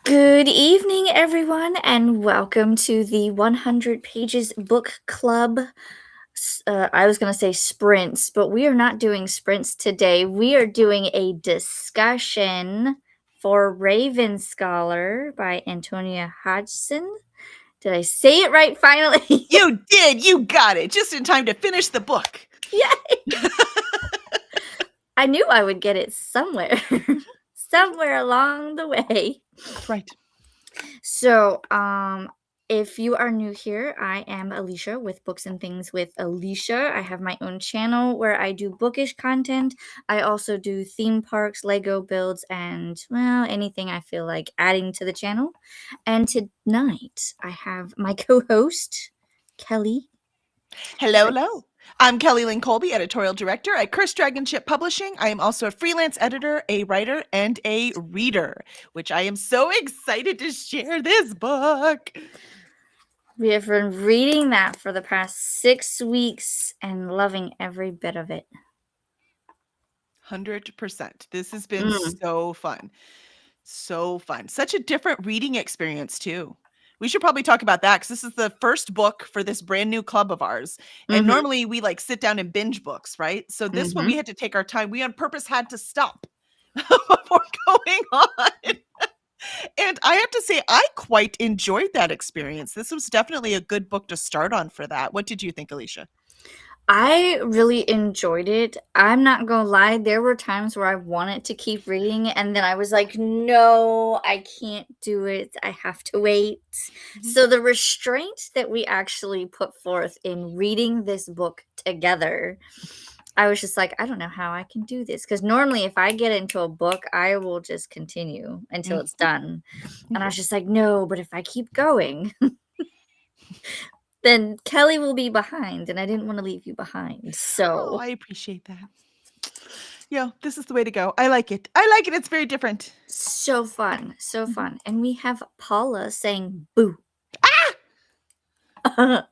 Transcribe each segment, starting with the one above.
Good evening, everyone, and welcome to the 100 Pages Book Club. I was going to say sprints, but we are not doing sprints today. We are doing a discussion for Raven Scholar by Antonia Hodgson. Did I say it right finally? You did. You got it. Just in time to finish the book. Yay! I knew I would get it somewhere, somewhere along the way. That's right. So, if you are new here, I am Alicia with Books and Things with Alicia. I have my own channel where I do bookish content. I also do theme parks, Lego builds, and well, anything I feel like adding to the channel. And tonight, I have my co-host, Kelly. Hello, hello. I'm Kelly Lynn Colby, editorial director at Cursed Dragon Ship Publishing. I am also a freelance editor, a writer, and a reader, which I am so excited to share this book. We have been reading that for the past 6 weeks and loving every bit of it. 100%. This has been so fun. So fun. Such a different reading experience, too. We should probably talk about that because this is the first book for this brand new club of ours. And normally we like sit down and binge books, right? So this one we had to take our time. We on purpose had to stop before going on. And I have to say, I quite enjoyed that experience. This was definitely a good book to start on for that. What did you think, Alicia? I really enjoyed it. I'm not gonna lie, there were times where I wanted to keep reading, and then I was like, no, I can't do it. I have to wait. So, the restraint that we actually put forth in reading this book together, I was just like, I don't know how I can do this. Because normally, if I get into a book, I will just continue until it's done. And I was just like, no, but if I keep going, then Kelly will be behind, and I didn't want to leave you behind. Oh, So, I appreciate that. Yeah, this is the way to go. I like it. I like it. It's very different. so fun, so fun. And we have Paula saying boo. We'll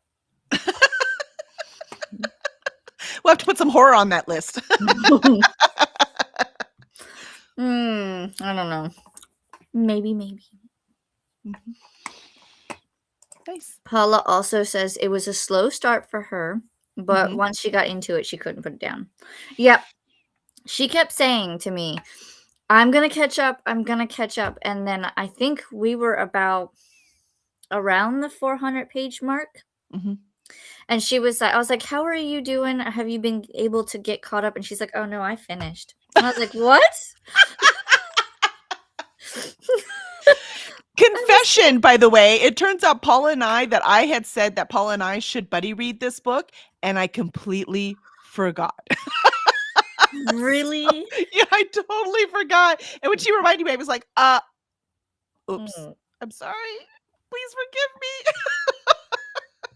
have to put some horror on that list. I don't know. Maybe. Nice. Paula also says it was a slow start for her, but once she got into it, she couldn't put it down. Yep. She kept saying to me, I'm going to catch up. And then I think we were about around the 400 page mark. And she was like, I was like, how are you doing? Have you been able to get caught up? And she's like, oh no, I finished. And I was like, what? Confession, by the way, it turns out Paula and I had said that Paula and I should buddy read this book, and I completely forgot. Really? Yeah, I totally forgot. And when she reminded me, I was like, oops, I'm sorry. Please forgive me.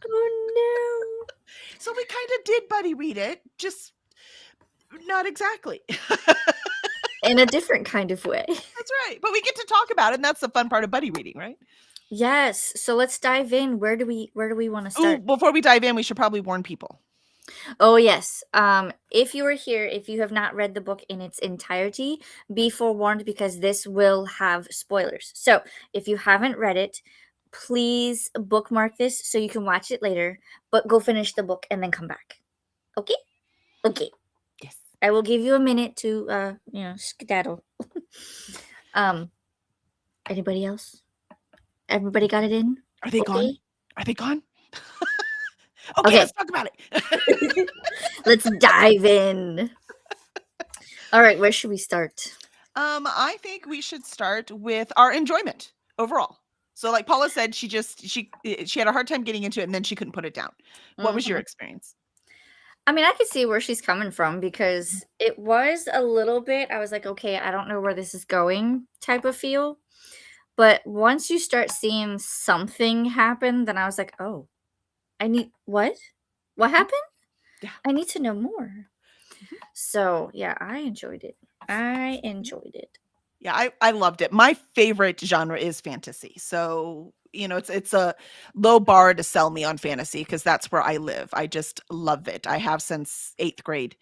Oh no. So we kind of did buddy read it, just not exactly. In a different kind of way. That's right. But we get to talk about it, and that's the fun part of buddy reading, right? Yes. So let's dive in. Where do we want to Ooh, start? before we dive in, we should probably warn people. Oh yes. If you are here, if you have not read the book in its entirety, be forewarned because this will have spoilers. So if you haven't read it, please bookmark this so you can watch it later, but go finish the book and then come back. Okay? Okay. Yes. I will give you a minute to skedaddle. Anybody else? Everybody got it in? Are they gone? Okay. Are they gone? Okay. Let's talk about it. Let's dive in. All right, where should we start? I think we should start with our enjoyment overall. So like Paula said, she had a hard time getting into it and then she couldn't put it down. What was your experience? I mean, I could see where she's coming from because it was a little bit, I was like, okay, I don't know where this is going type of feel. But once you start seeing something happen, then I was like, oh, what? What happened? Yeah. I need to know more. So, yeah, I enjoyed it. Yeah, I loved it. My favorite genre is fantasy. So it's a low bar to sell me on fantasy because that's where I live. I just love it. I have since 8th grade.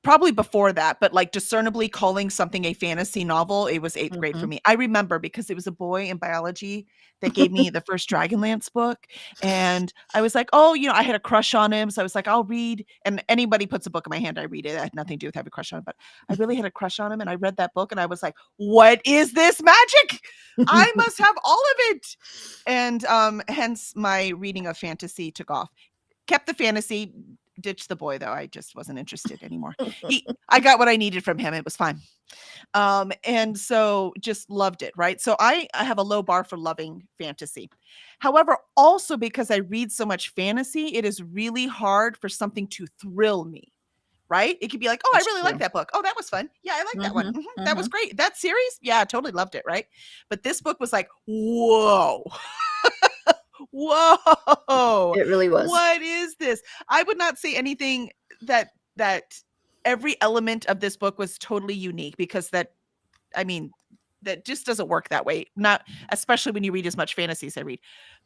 Probably before that, but like discernibly calling something a fantasy novel, it was 8th grade for Mhm. me. I remember because it was a boy in biology that gave me the first Dragonlance book. And I was like, oh, I had a crush on him. So I was like, I'll read. And anybody puts a book in my hand, I read it. It had nothing to do with having a crush on him, but I really had a crush on him. And I read that book and I was like, what is this magic? I must have all of it. And hence my reading of fantasy took off. Kept the fantasy, ditched the boy though. I just wasn't interested anymore. I got what I needed from him. It was fine. And so just loved it, right? So I have a low bar for loving fantasy. However, also because I read so much fantasy, it is really hard for something to thrill me. Right? It could be like, oh, I That's really like true. that book. Oh, that was fun. Yeah, I like that one. Mhm, That was mhm. great. That series, yeah, I totally loved it. Right? But this book was like, whoa, whoa, It really was. what is this? I would not say anything that every element of this book was totally unique because I mean, that just doesn't work that way. Not especially when you read as much fantasy as I read.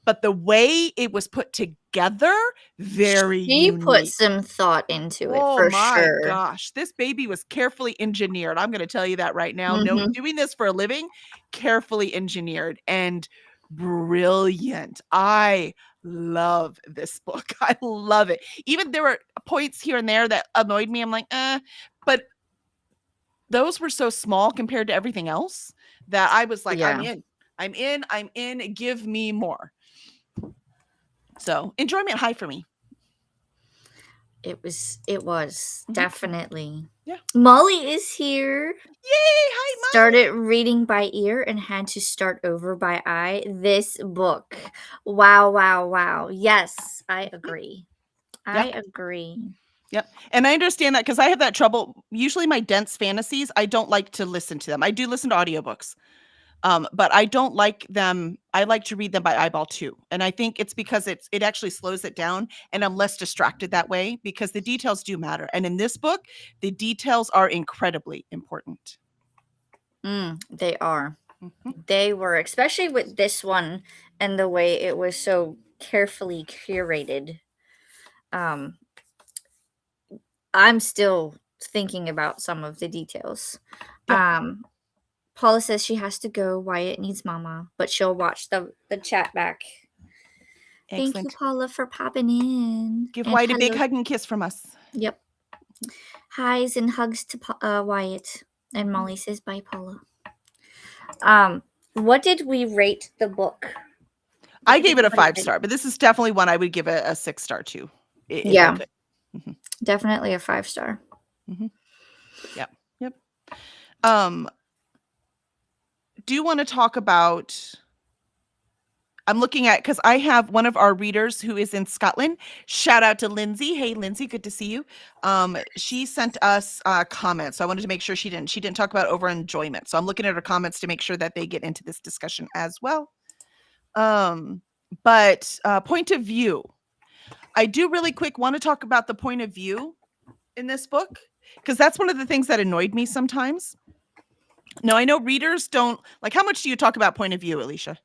But the way it was put together, very She put unique. some thought into it Oh for my sure. gosh, this baby was carefully engineered. I'm gonna tell you that right now. No, Mhm. doing this for a living, carefully engineered and brilliant. I love this book. I love it. Even there were points here and there that annoyed me. I'm like, but those were so small compared to everything else that I was like, I'm Yeah. in. I'm in. I'm in. Give me more. So enjoyment high for me. It was Mhm. definitely. Yeah. Molly is here. Yay! Hi, Started reading by ear and had to start over by eye. This book. Wow, wow, wow. Yes, I Molly. agree. Yeah. I agree. Yep. And I understand that because I have that trouble. Usually my dense fantasies, I don't like to listen to them. I do listen to audiobooks. But I don't like them. I like to read them by eyeball too. And I think it's because it actually slows it down and I'm less distracted that way because the details do matter. And in this book, the details are incredibly important. They are. Mhm. They were, especially with this one and the way it was so carefully curated. Um, I'm still thinking about some of the details. Yeah. Um, Paula says she has to go. Wyatt needs mama, but she'll watch the chat back. Thank you, Excellent. Paula, for popping in. Give And White a big hello. hug and kiss from us. Yep. Highs and hugs to Wyatt. And Mhm. Molly says bye, Paula. Um, what did we rate the book? What I did gave it a everybody 5 rate? star, but this is definitely one I would give a 6 star to if I Yeah, could. Mhm. definitely a 5 star. Mhm. Yep. Yep. Um, do you want to talk about I'm looking at because I have one of our readers who is in Scotland. Shout out to Lindsay. Hey, Lindsay, good to see you. She sent us comments, so I wanted to make sure she didn't talk about over enjoyment. So I'm looking at her comments to make sure that they get into this discussion as well. But point of view, I do really quick want to talk about the point of view in this book because that's one of the things that annoyed me sometimes. No, I know readers don't like. How much do you talk about point of view, Alicia?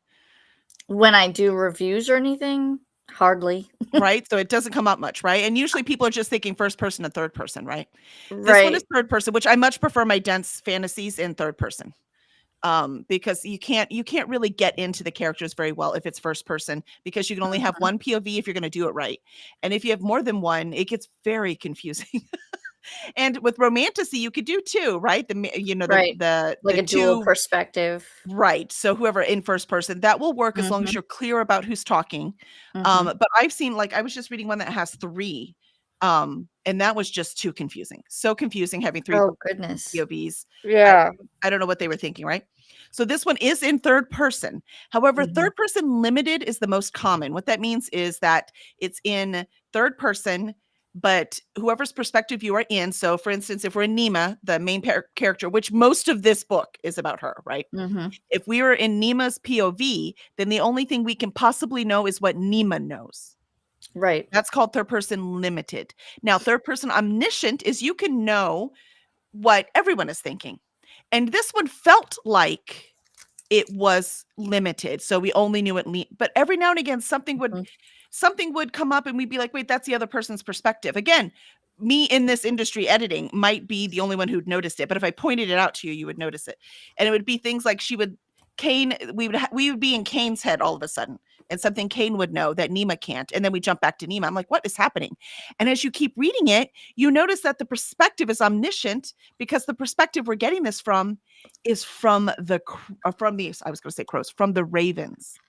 When I do reviews or anything, hardly. Right? So it doesn't come up much, right? And usually people are just thinking first person and third person, right? This one is Right. third person, which I much prefer my dense fantasies in third person. Because you can't really get into the characters very well if it's first person because you can only have Mhm. one POV if you're going to do it right. And if you have more than one, it gets very confusing. And with romantasy, you could do two, right? Right. Like The a dual two. perspective. Right. So whoever in first person, that will work as long as Mhm. you're clear about who's talking. Mhm. But I've seen like I was just reading one that has 3, and that was just too confusing. So confusing having 3 Oh goodness. POVs. I Yeah. I don't know what they were thinking, right? So this one is in third person. However, Mhm. third person limited is the most common. What that means is that it's in third person, but whoever's perspective you are in. So, for instance, if we're in Nima, the main character, which most of this book is about her, right? Mhm. If we were in Nima's POV, then the only thing we can possibly know is what Nima knows. Right. That's called third person limited. Now, third person omniscient is you can know what everyone is thinking. And this one felt like it was limited, so we only knew it but every now and again, Mhm. something would come up and we'd be like, "Wait, that's the other person's perspective." Again, me in this industry editing might be the only one who'd noticed it, but if I pointed it out to you, you would notice it. And it would be things like Kane, we would be in Kane's head all of a sudden, and something Kane would know that Nima can't, and then we jump back to Nima. I'm like, "What is happening?" And as you keep reading it, you notice that the perspective is omniscient because the perspective we're getting this from is from from the I was going to say crows, from the ravens.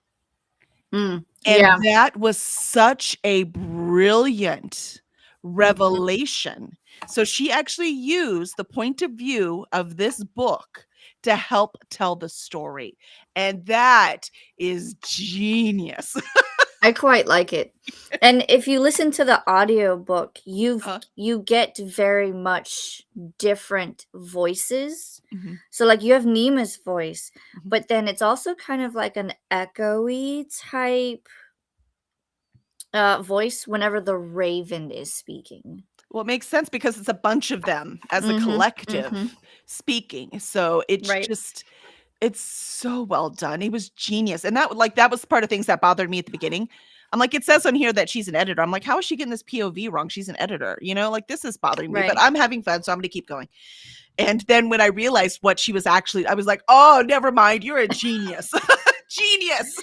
And Yeah. that was such a brilliant Mhm. revelation. So she actually used the point of view of this book to help tell the story. And that is genius. I quite like it. And if you listen to the audiobook, Huh? you get very much different voices. Mhm, So, like, you have Nima's voice, mhm. but then it's also kind of like an echoey type, voice whenever the raven is speaking. Well, it makes sense because it's a bunch of them as a Mhm, mhm. collective speaking. So it's Right. just it's so well done. It was genius. And that was part of things that bothered me at the beginning. I'm like, it says on here that she's an editor. I'm like, how is she getting this POV wrong? She's an editor. Like this is bothering me, but Right. I'm having fun, so I'm gonna keep going. And then when I realized what she was actually, I was like, oh, never mind. You're a genius. Genius.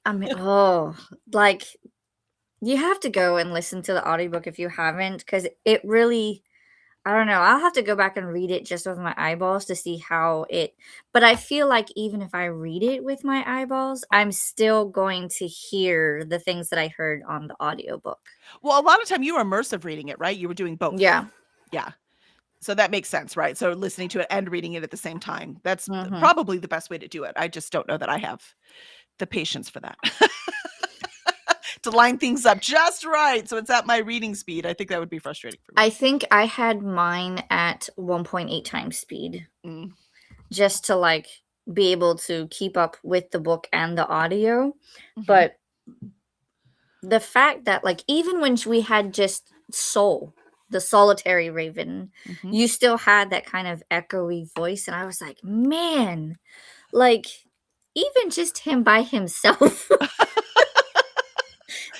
I mean, oh, like, you have to go and listen to the audiobook if you haven't, because it really, I don't know, I'll have to go back and read it just with my eyeballs to see how it, but I feel like even if I read it with my eyeballs, I'm still going to hear the things that I heard on the audiobook. Well, a lot of time you were immersive reading it, right? You were doing both. Yeah. Yeah. So that makes sense, right? So listening to it and reading it at the same time. That's Mhm. probably the best way to do it. I just don't know that I have the patience for that. To line things up just right so it's at my reading speed. I think that would be frustrating for me. I think I had mine at 1.8 times speed Mm, just to, like, be able to keep up with the book and the audio, mhm, but the fact that, like, even when we had just Soul, the solitary raven, mhm. you still had that kind of echoey voice, and I was like, "Man," like, even just him by himself,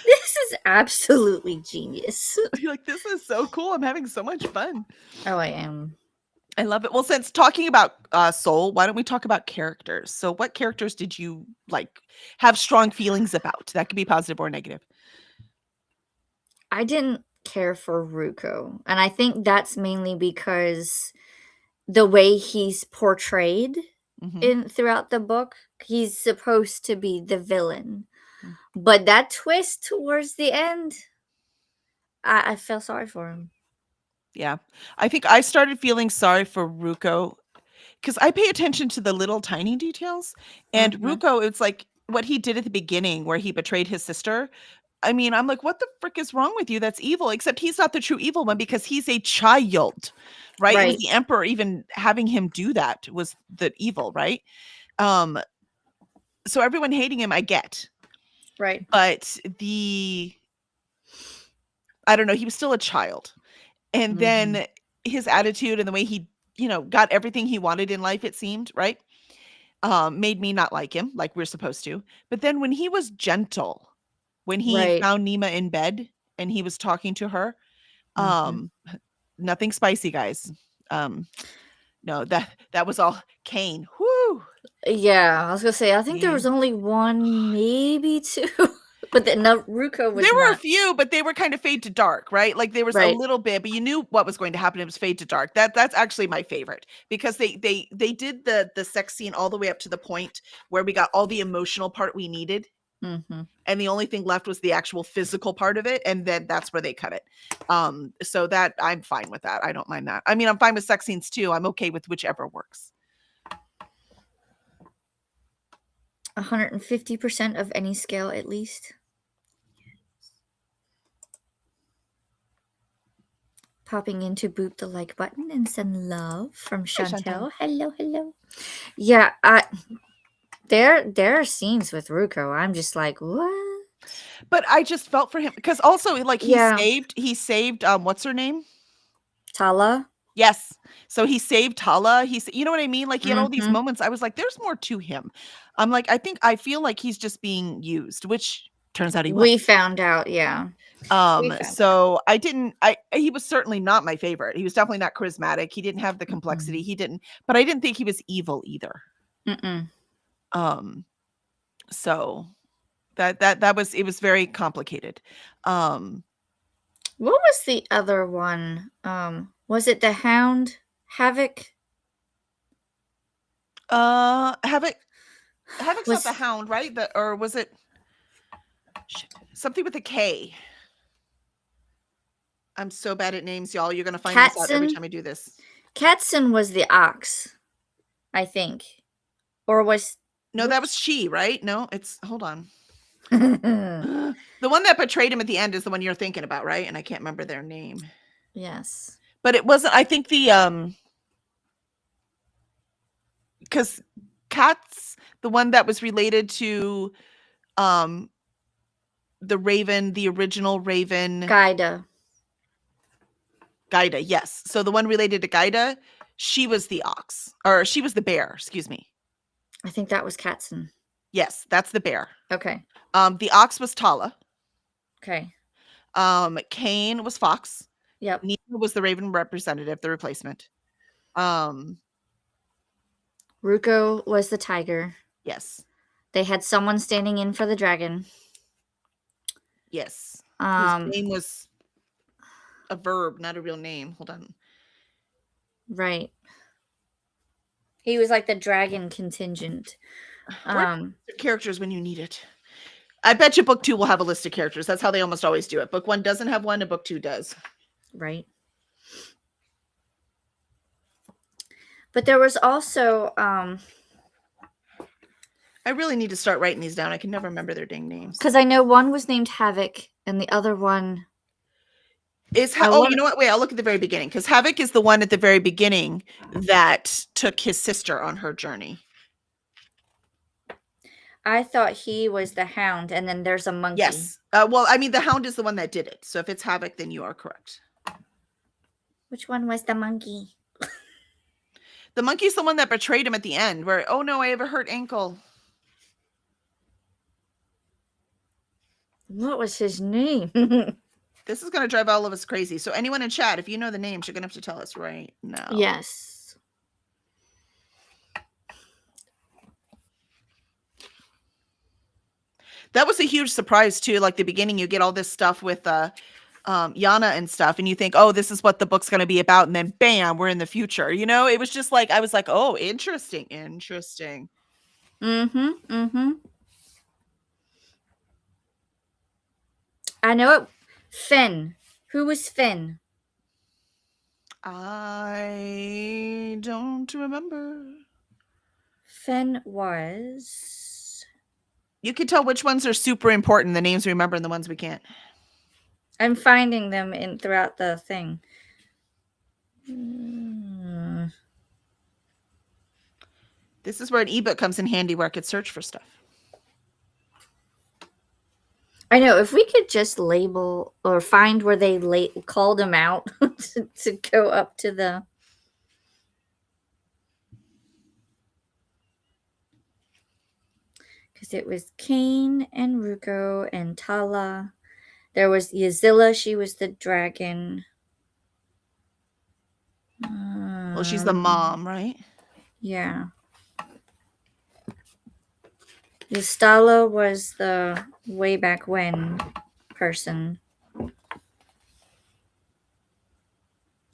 this is absolutely genius. You're like, "This is so cool. I'm having so much fun." Oh, I am. I love it. Well, since talking about, soul, why don't we talk about characters? So what characters did you, like, have strong feelings about? That could be positive or negative. I didn't care for Ruko, and I think that's mainly because the way he's portrayed Mhm, in throughout the book, he's supposed to be the villain. mm. But that twist towards the end, I feel sorry for him. Yeah. I think I started feeling sorry for Ruko because I pay attention to the little tiny details, and Mhm. Ruko, it's like what he did at the beginning where he betrayed his sister. I mean, I'm like, "What the frick is wrong with you? That's evil." Except he's not the true evil one because he's a child, right? It was Right, the emperor even having him do that was the evil, right? Um, so everyone hating him, I get. right. But I don't know, he was still a child. And Mhm. then his attitude and the way he, got everything he wanted in life, it seemed, right? Made me not like him like we're supposed to. But then when he was gentle, when he Right. found Nima in bed and he was talking to her, Mhm. um, nothing spicy, guys. Um, no, that was all Cain. Whoo! Yeah, I was gonna say, I think there was Man. only 1, maybe 2, but then Naruko was There were a not. few, but they were kind of fade to dark, right? Like there was a Right. little bit, but you knew what was going to happen. It was fade to dark. That's actually my favorite because they did the sex scene all the way up to the point where we got all the emotional part we needed, Mhm. and the only thing left was the actual physical part of it, and then that's where they cut it. So that I'm fine with that. I don't mind that. I mean, I'm fine with sex scenes too. I'm okay with whichever works. 150% of any scale at least. Popping in to boot the like button and send love from Hi, Chantel. Chantel. Hello, hello. Yeah, there are scenes with Ruko, I'm just like, "What?" But I just felt for him because also like Yeah, he saved what's her name? Tala? Yes. So he saved Tala. You know what I mean? Like, he had all these Mhm. moments. I was like, there's more to him. I feel like he's just being used, which turns out he was. We found out, yeah. We found out. So he was certainly not my favorite. He was definitely not charismatic. He didn't have the complexity. Mm-mm. But I didn't think he was evil either. Mm-mm. Um, so that was it was very complicated. Um, What was the other one? Was it the Hound? Havoc? Havoc Havoc's not the Was Hound, right? Or was it shit, something with a K? I'm so bad at names, y'all. You're gonna find this out every Katzen? time I do this. Katzen was the ox, I think. Or was No, that was which? she, right? No, it's hold on. The one that betrayed him at the end is the one you're thinking about, right? And I can't remember their name. Yes. But it wasn't, I think because Cat's the one that was related to um the Raven, the original Raven. Gaida. Gaida, yes. So the one related to Gaida, she was the ox, or she was the bear, excuse me. I think that was Katzen. Yes, that's the bear. Okay. The ox was Tala. Okay. Cain was Fox. Yep. Nina was the Raven representative, the replacement. Um, Ruko was the tiger. yes, They had someone standing in for the dragon. yes. Whose Um, name was a verb, not a real name. Hold on. right. He was like the dragon contingent. Where characters when you need it? I bet you book 2 will have a list of characters. That's how they almost always do it. Book 1 doesn't have one, and book 2 does. Right. But there was also I really need to start writing these down. I can never remember their dang names. because I know one was named Havoc and the other one Oh, you know what? Wait, I'll look at the very beginning, because Havoc is the one at the very beginning that took his sister on her journey. I thought he was the Hound, and then there's a monkey. Yes. Well, I mean, the Hound is the one that did it. So if it's Havoc, then you are correct. Which one was the monkey? The monkey's the one that betrayed him at the end, where, oh no, I have a hurt ankle. What was his name? This is going to drive all of us crazy. So anyone in chat, if you know the names, you're going to have to tell us right now. Yes. That was a huge surprise too. Like the beginning, you get all this stuff with Yana and stuff, and you think, oh, this is what the book's going to be about, and then bam, we're in the future. You know, it was just like, I was like, oh, interesting. Mm-hmm. I know it. Finn. Who was Finn? I don't remember. Finn was. You can tell which ones are super important, the names we remember, and the ones we can't. I'm finding them throughout the thing. This is where an ebook comes in handy, where I could search for stuff. I know, if we could just label or find where they called him out to go up to the. Because it was Cain and Ruko and Tala. There was Yazilla, she was the dragon. Well, she's the mom, right? Yeah. Yustala was the way back when person.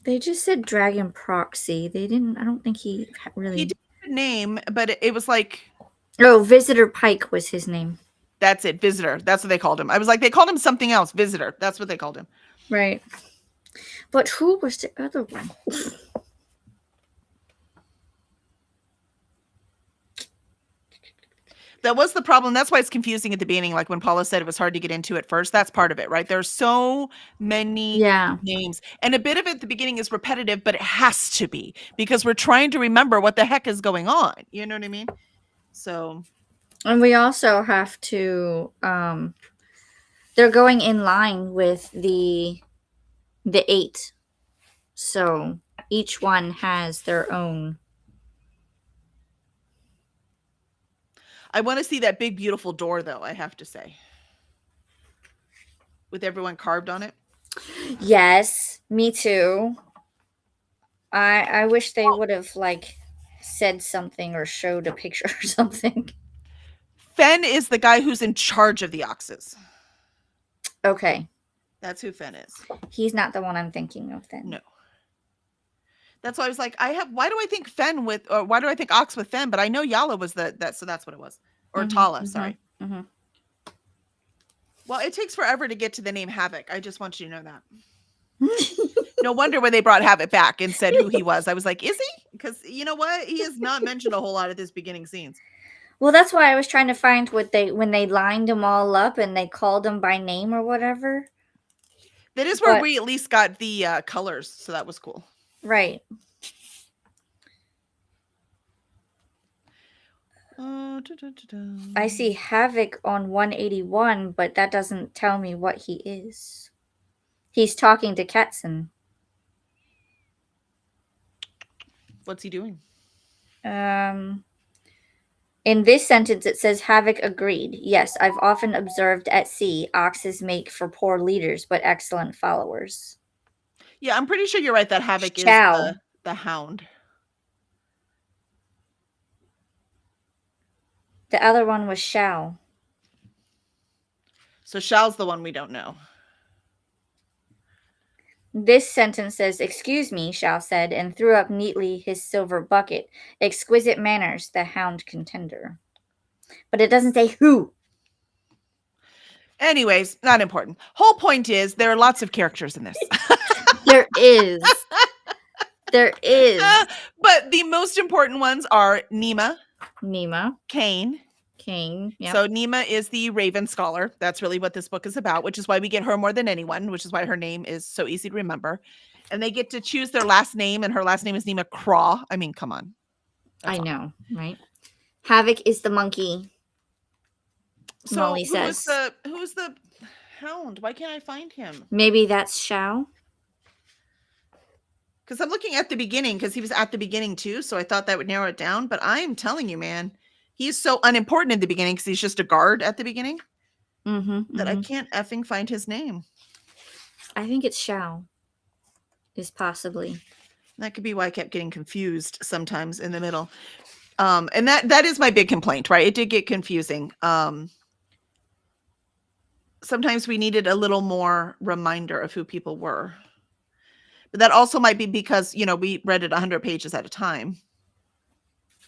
They just said Dragon Proxy. They didn't. I don't think he really. He did have a name, but it was like. Oh, Visitor Pike was his name. That's it, Visitor. That's what they called him. I was like, they called him something else. Visitor. That's what they called him. Right. But who was the other one? That was the problem. That's why it's confusing at the beginning. Like when Paula said it was hard to get into at first, that's part of it, right? There's so many names. And a bit of it at the beginning is repetitive, but it has to be because we're trying to remember what the heck is going on. You know what I mean? So. And we also have to, they're going in line with the 8. So each one has their own. I want to see that big, beautiful door, though, I have to say. With everyone carved on it. Yes, me too. I wish they would have like said something or showed a picture or something. Fen is the guy who's in charge of the oxes. Okay. That's who Fen is. He's not the one I'm thinking of then. No. That's why I was like, why do I think Fen with, or why do I think Ox with Fen? But I know Yala was so that's what it was. Or Tala, sorry. Well, it takes forever to get to the name Havoc. I just want you to know that. No wonder when they brought Havoc back and said who he was. I was like, is he? Because you know what? He is not mentioned a whole lot of this beginning scenes. Well, that's why I was trying to find when they lined them all up and they called them by name or whatever. That is where we at least got the colors, so that was cool. Right. I see Havoc on 181, but that doesn't tell me what he is. He's talking to Ketson. What's he doing? In this sentence, it says Havoc agreed. Yes, I've often observed at sea oxes make for poor leaders, but excellent followers. Yeah, I'm pretty sure you're right that Havoc is the hound. The other one was Shao. So Shao's the one we don't know. This sentence says, "Excuse me," Shao said, and threw up neatly his silver bucket. Exquisite manners, the hound contender. But it doesn't say who. Anyways, not important. Whole point is there are lots of characters in this. There is. There is. But the most important ones are Nima. Cain. Yep. So Nima is the Raven Scholar. That's really what this book is about, which is why we get her more than anyone, which is why her name is so easy to remember. And they get to choose their last name, and her last name is Nima Craw. I mean, come on. I know, right? Havoc is the monkey. So Molly says. Who's the hound? Why can't I find him? Maybe that's Shao. Because I'm looking at the beginning, because he was at the beginning too, so I thought that would narrow it down. But I'm telling you, man, he's so unimportant in the beginning because he's just a guard at the beginning that I can't effing find his name. I think it's Shao. Is possibly. That could be why I kept getting confused sometimes in the middle. And that is my big complaint, right? It did get confusing. Sometimes we needed a little more reminder of who people were. But that also might be because, we read it 100 pages at a time.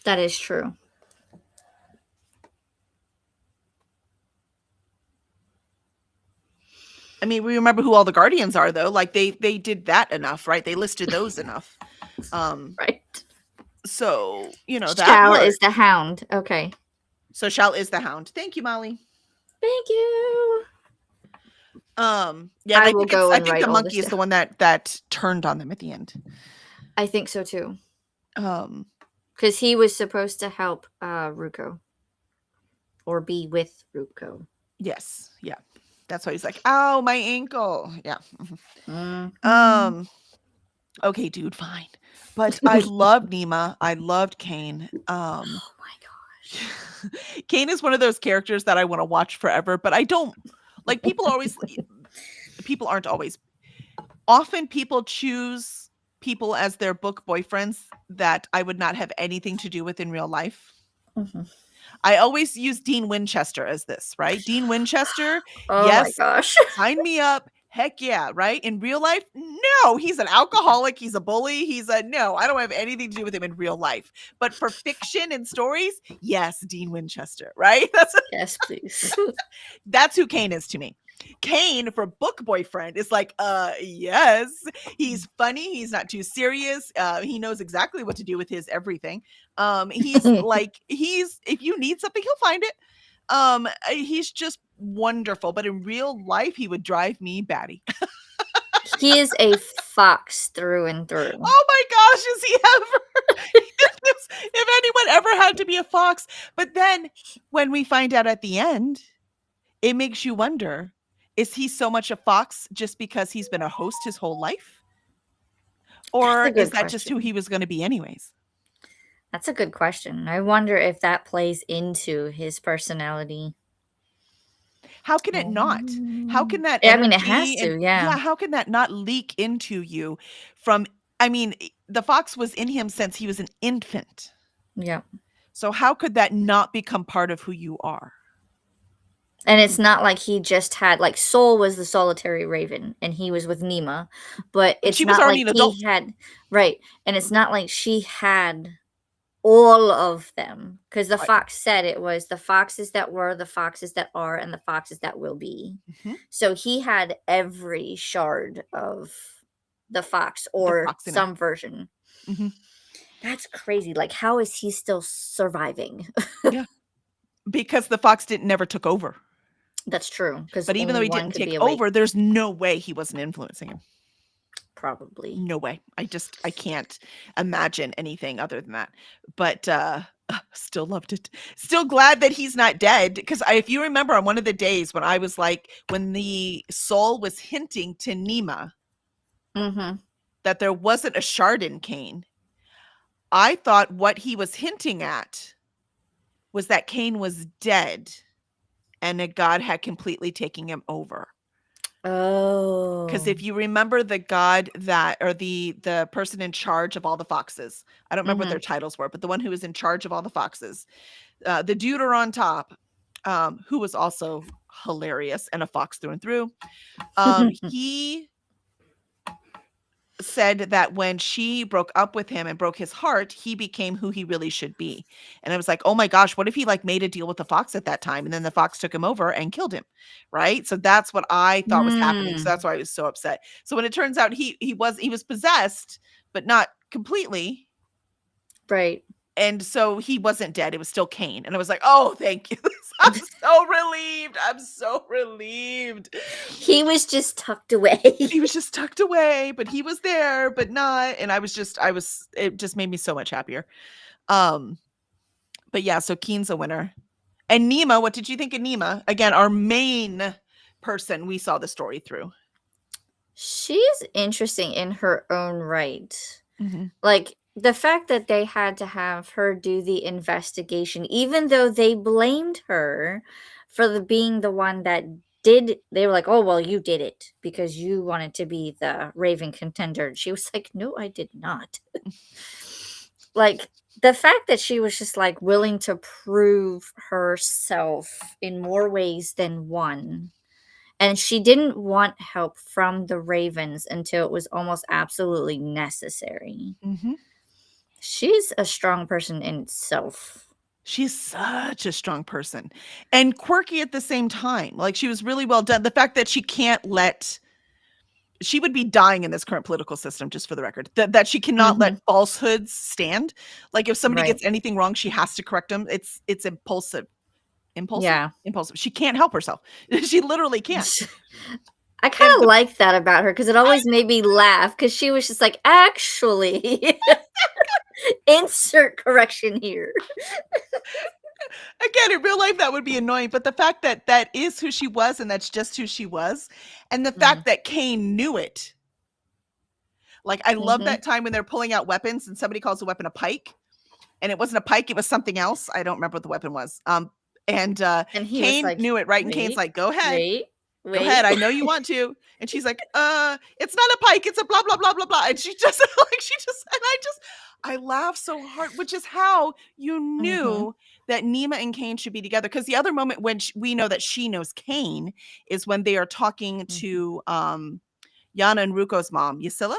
That is true. I mean, we remember who all the Guardians are, though. Like, they did that enough, right? They listed those enough. Right. So, that Shao is the hound. Okay. So Shao is the hound. Thank you, Molly. Thank you. Yeah, I think the monkey is the one that turned on them at the end. I think so too. Because he was supposed to help Ruko, or be with Ruko. Yes, yeah, that's why he's like, "Ow, my ankle." Yeah. Okay, dude, fine. But I love Nima. I loved Cain. Oh my gosh. Cain is one of those characters that I want to watch forever, but I don't. Like, people aren't always. Often people choose people as their book boyfriends that I would not have anything to do with in real life. I always use Dean Winchester as this, right? Dean Winchester. Oh yes, my gosh. Sign me up. Heck yeah, right? In real life, no, he's an alcoholic. He's a bully. No, I don't have anything to do with him in real life. But for fiction and stories, yes, Dean Winchester, right? Yes, please. That's who Cain is to me. Cain, for book boyfriend, is like, yes, he's funny. He's not too serious. He knows exactly what to do with his everything. He's if you need something, he'll find it. He's just wonderful, but in real life, he would drive me batty. He is a fox through and through. Oh my gosh, is he ever? If anyone ever had to be a fox. But then when we find out at the end, it makes you wonder, is he so much a fox just because he's been a host his whole life? That's a Or is good that just who he question. was gonna be anyways? That's a good question. I wonder if that plays into his personality. How can it not? How can that I mean, it has energy and to, yeah. yeah, how can that not leak into you from I mean, the fox was in him since he was an infant. Yep. So how could that not become part of who you are? And it's not like he just had like, Soul was the solitary raven, and he was with Nima, but But it's she was not like already an he adult. had right, and it's not like she had all of them, because the Right. fox said it was the foxes that were, the foxes that are, and the foxes that will be. Mhm. So he had every shard of the fox The or fox in him. some version. Mhm. That's crazy, like, how is he still surviving? Yeah. Because the fox didn't never took over. That's true, because But even though only he one didn't could take be awake, over, there's no way he wasn't influencing him. probably. No way. I can't imagine anything other than that. But, still loved it. Still glad that he's not dead, 'cause if you remember on one of the days when I was like when the soul was hinting to Nima Mhm. that there wasn't a shard in Cain, I thought what he was hinting at was that Cain was dead and that God had completely taken him over. 'Cause Oh. if you remember the god that or the person in charge of all the foxes, I don't remember what their Mhm. titles were, but the one who was in charge of all the foxes, the dude are on top, who was also hilarious and a fox through and through, he said that when she broke up with him and broke his heart, he became who he really should be. And I was like, "Oh my gosh, what if he, like, made a deal with the fox at that time, and then the fox took him over and killed him?" Right? So that's what I thought was happening, so Mm. that's why I was so upset. So when it turns out he was possessed, but not completely, Right. and so he wasn't dead, it was still Cain, and I was like, "Oh, thank you." I'm so relieved, I'm so relieved. He was just tucked away. He was just tucked away, but he was there, but not, and I was it just made me so much happier. Um, but yeah, so Keen's a winner. And Nima, what did you think of Nima? Again, our main person we saw the story through. She's interesting in her own right. Mhm. Like, the fact that they had to have her do the investigation, even though they blamed her for being the one that did, they were like, "Oh, well, you did it because you wanted to be the Raven contender." And she was like, "No, I did not." Like, the fact that she was just, like, willing to prove herself in more ways than one, and she didn't want help from the Ravens until it was almost absolutely necessary. Mhm. She's a strong person in itself. She's such a strong person and quirky at the same time. Like, she was really well done. The fact that she can't let she would be dying in this current political system, just for the record, that she cannot let Mhm. falsehoods stand. Like, if somebody Right. gets anything wrong, she has to correct them. It's impulsive. Impulsive? Yeah. Impulsive. She can't help herself. She literally can't. I And kinda the like that about her because it I always made me laugh because she was just like, "Actually, insert correction here." again, in real life, that would be annoying, but the fact that that is who she was and that's just who she was, and the Mm. fact that Cain knew it. Like, I love Mhm. that time when they're pulling out weapons and somebody calls the weapon a pike, and it wasn't a pike, it was something else. I don't remember what the weapon was. And, And he was Cain like, knew it, right? And Cain's "Wait, like, "Go ahead. wait, Go ahead. wait." I know you want to." And she's like, it's not a pike. It's a blah, blah, blah, blah, blah." And she just like, I laugh so hard, which is how you Mhm. knew that Nima and Cain should be together. Cause the other moment when we know that she knows Cain is when they are talking Mhm. to, Yana and Ruko's mom, Yasila?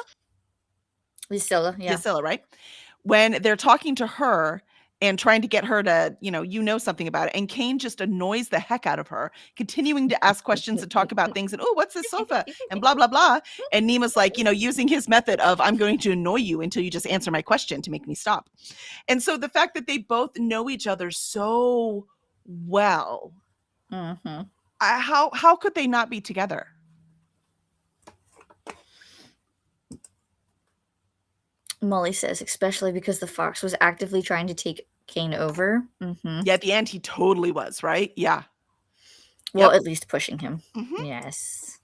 Lucilla, yeah. Yasila, right? When they're talking to her and trying to get her to, you know something about it, and Cain just annoys the heck out of her, continuing to ask questions and talk about things and, "Oh, what's this sofa?" and blah, blah, blah. And Nima's like, using his method of, "I'm going to annoy you until you just answer my question to make me stop." And so the fact that they both know each other so well, Mhm. how could they not be together? Molly says, "Especially because the fox was actively trying to take Kane over." Mhm. Yeah, at the end, he totally was, right? Yeah. Well, Yep. at least pushing him. Mhm. Yes.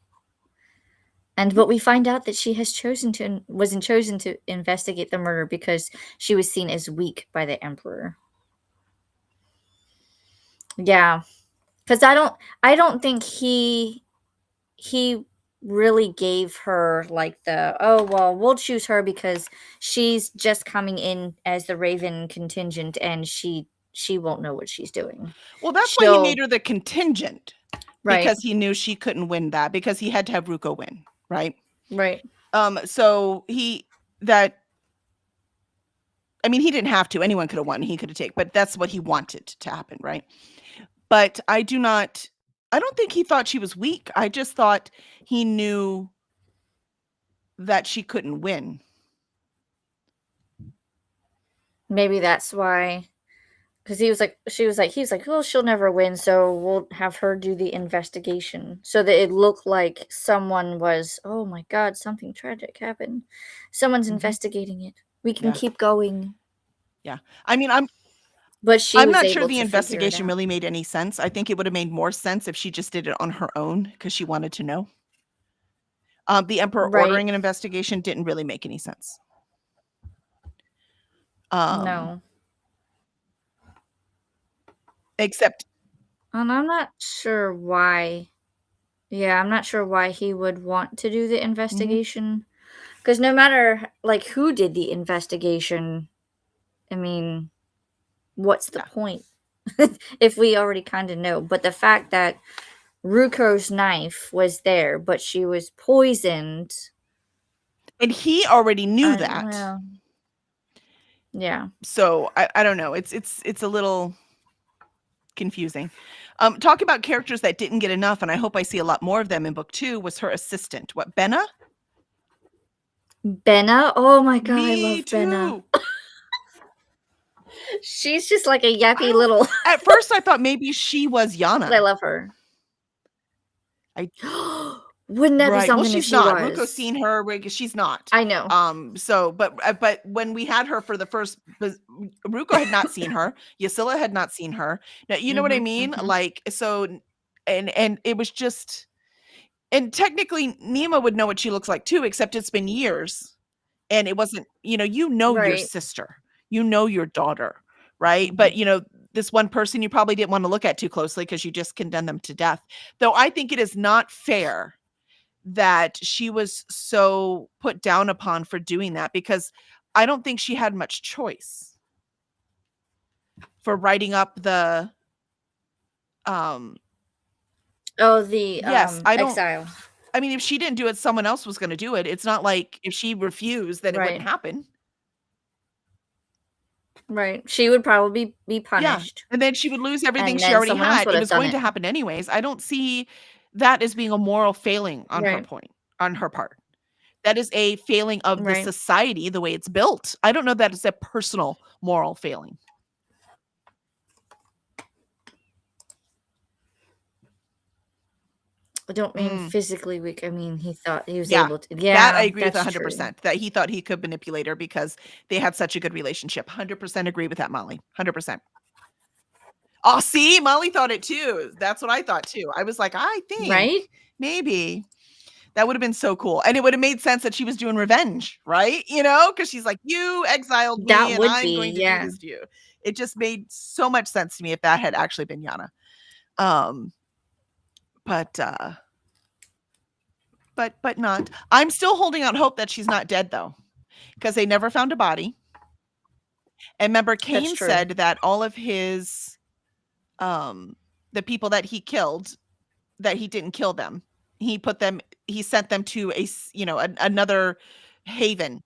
But we find out that she has chosen to wasn't chosen to investigate the murder because she was seen as weak by the emperor. Yeah, because I don't think he really gave her like the, "Oh, well, we'll choose her because she's just coming in as the Raven contingent and she won't know what she's doing. Well, that's why he made She'll." her the contingent, Right, because he knew she couldn't win that, because he had to have Ruko win, right? right. So that I mean, he didn't have to. Anyone could have won. He could have taken, but that's what he wanted to happen, right? But I don't think he thought she was weak. I just thought he knew that she couldn't win. Maybe that's why. Because he was like, "Oh, she'll never win, so we'll have her do the investigation so that it looked like someone was, oh my god, something tragic happened. Someone's Mhm. investigating it. We can Yeah. keep going." Yeah. I mean, But she I'm was not sure able the to figure it investigation out. really made any sense. I think it would have made more sense if she just did it on her own because she wanted to know. The emperor Right. ordering an investigation didn't really make any sense. Um, No. except And I'm not sure why. Yeah, I'm not sure why he would want to do the Mhm. investigation. Because no matter, like, who did the investigation, I mean, what's the Yeah. point? If we already kinda know, but the fact that Ruko's knife was there, but she was poisoned, And he already knew I that. well, yeah. So I don't know. It's a little confusing. Talk about characters that didn't get enough, and I hope I see a lot more of them in book 2, was her assistant. What, Benna? Benna? Oh my god, I Me love Benna. too. She's just like a I yappy don't little At first I thought maybe she was but I Yana. love her. I Wouldn't that be Right. Well, something if she's she not. Ruko's was? seen her, she's not. I know. So but when we had her for the first Ruko had not seen her. Ysilla had not seen her. Now, you know what I Mhm, mean? mhm. Like, so and it was just, and technically Nima would know what she looks like too, except it's been years. And it wasn't, you know your Right. sister. You know your daughter, right? But, this one person you probably didn't want to look at too closely because you just condemned them to death. Though I think it is not fair that she was so put down upon for doing that, because I don't think she had much choice for writing up the um Oh, the, yes, I don't Exile. I mean, if she didn't do it, someone else was going to do it. It's not like if she refused, then it wouldn't Right, happen. right. She would probably be Yeah, punished, and then she would lose everything and she then already someone else had. would It have was done going to it. happen anyways. I don't see that as being a moral failing Right, on her part. That is a failing of the right. society the way it's built. I don't know that it's a personal moral failing. I don't mean Mm. physically weak, I mean, he thought he was Yeah, able to. that I Yeah, agree with that's true. 100%, that he thought he could manipulate her because they had such a good relationship. 100% agree with that, Molly. 100%. Oh, see, Molly thought it too. That's what I thought too. I was like, I think Right? maybe that would have been so cool. And it would have made sense that she was doing revenge, right? Because she's like, you exiled me That and would I'm be, going to do yeah. this to you. It just made so much sense to me if that had actually been Yana. Um, but but not. I'm still holding out hope that she's not dead though, because they never found a body. And remember, That's Cain true. said that all of his, um, the people that he killed, that he didn't kill them. He sent them to another haven,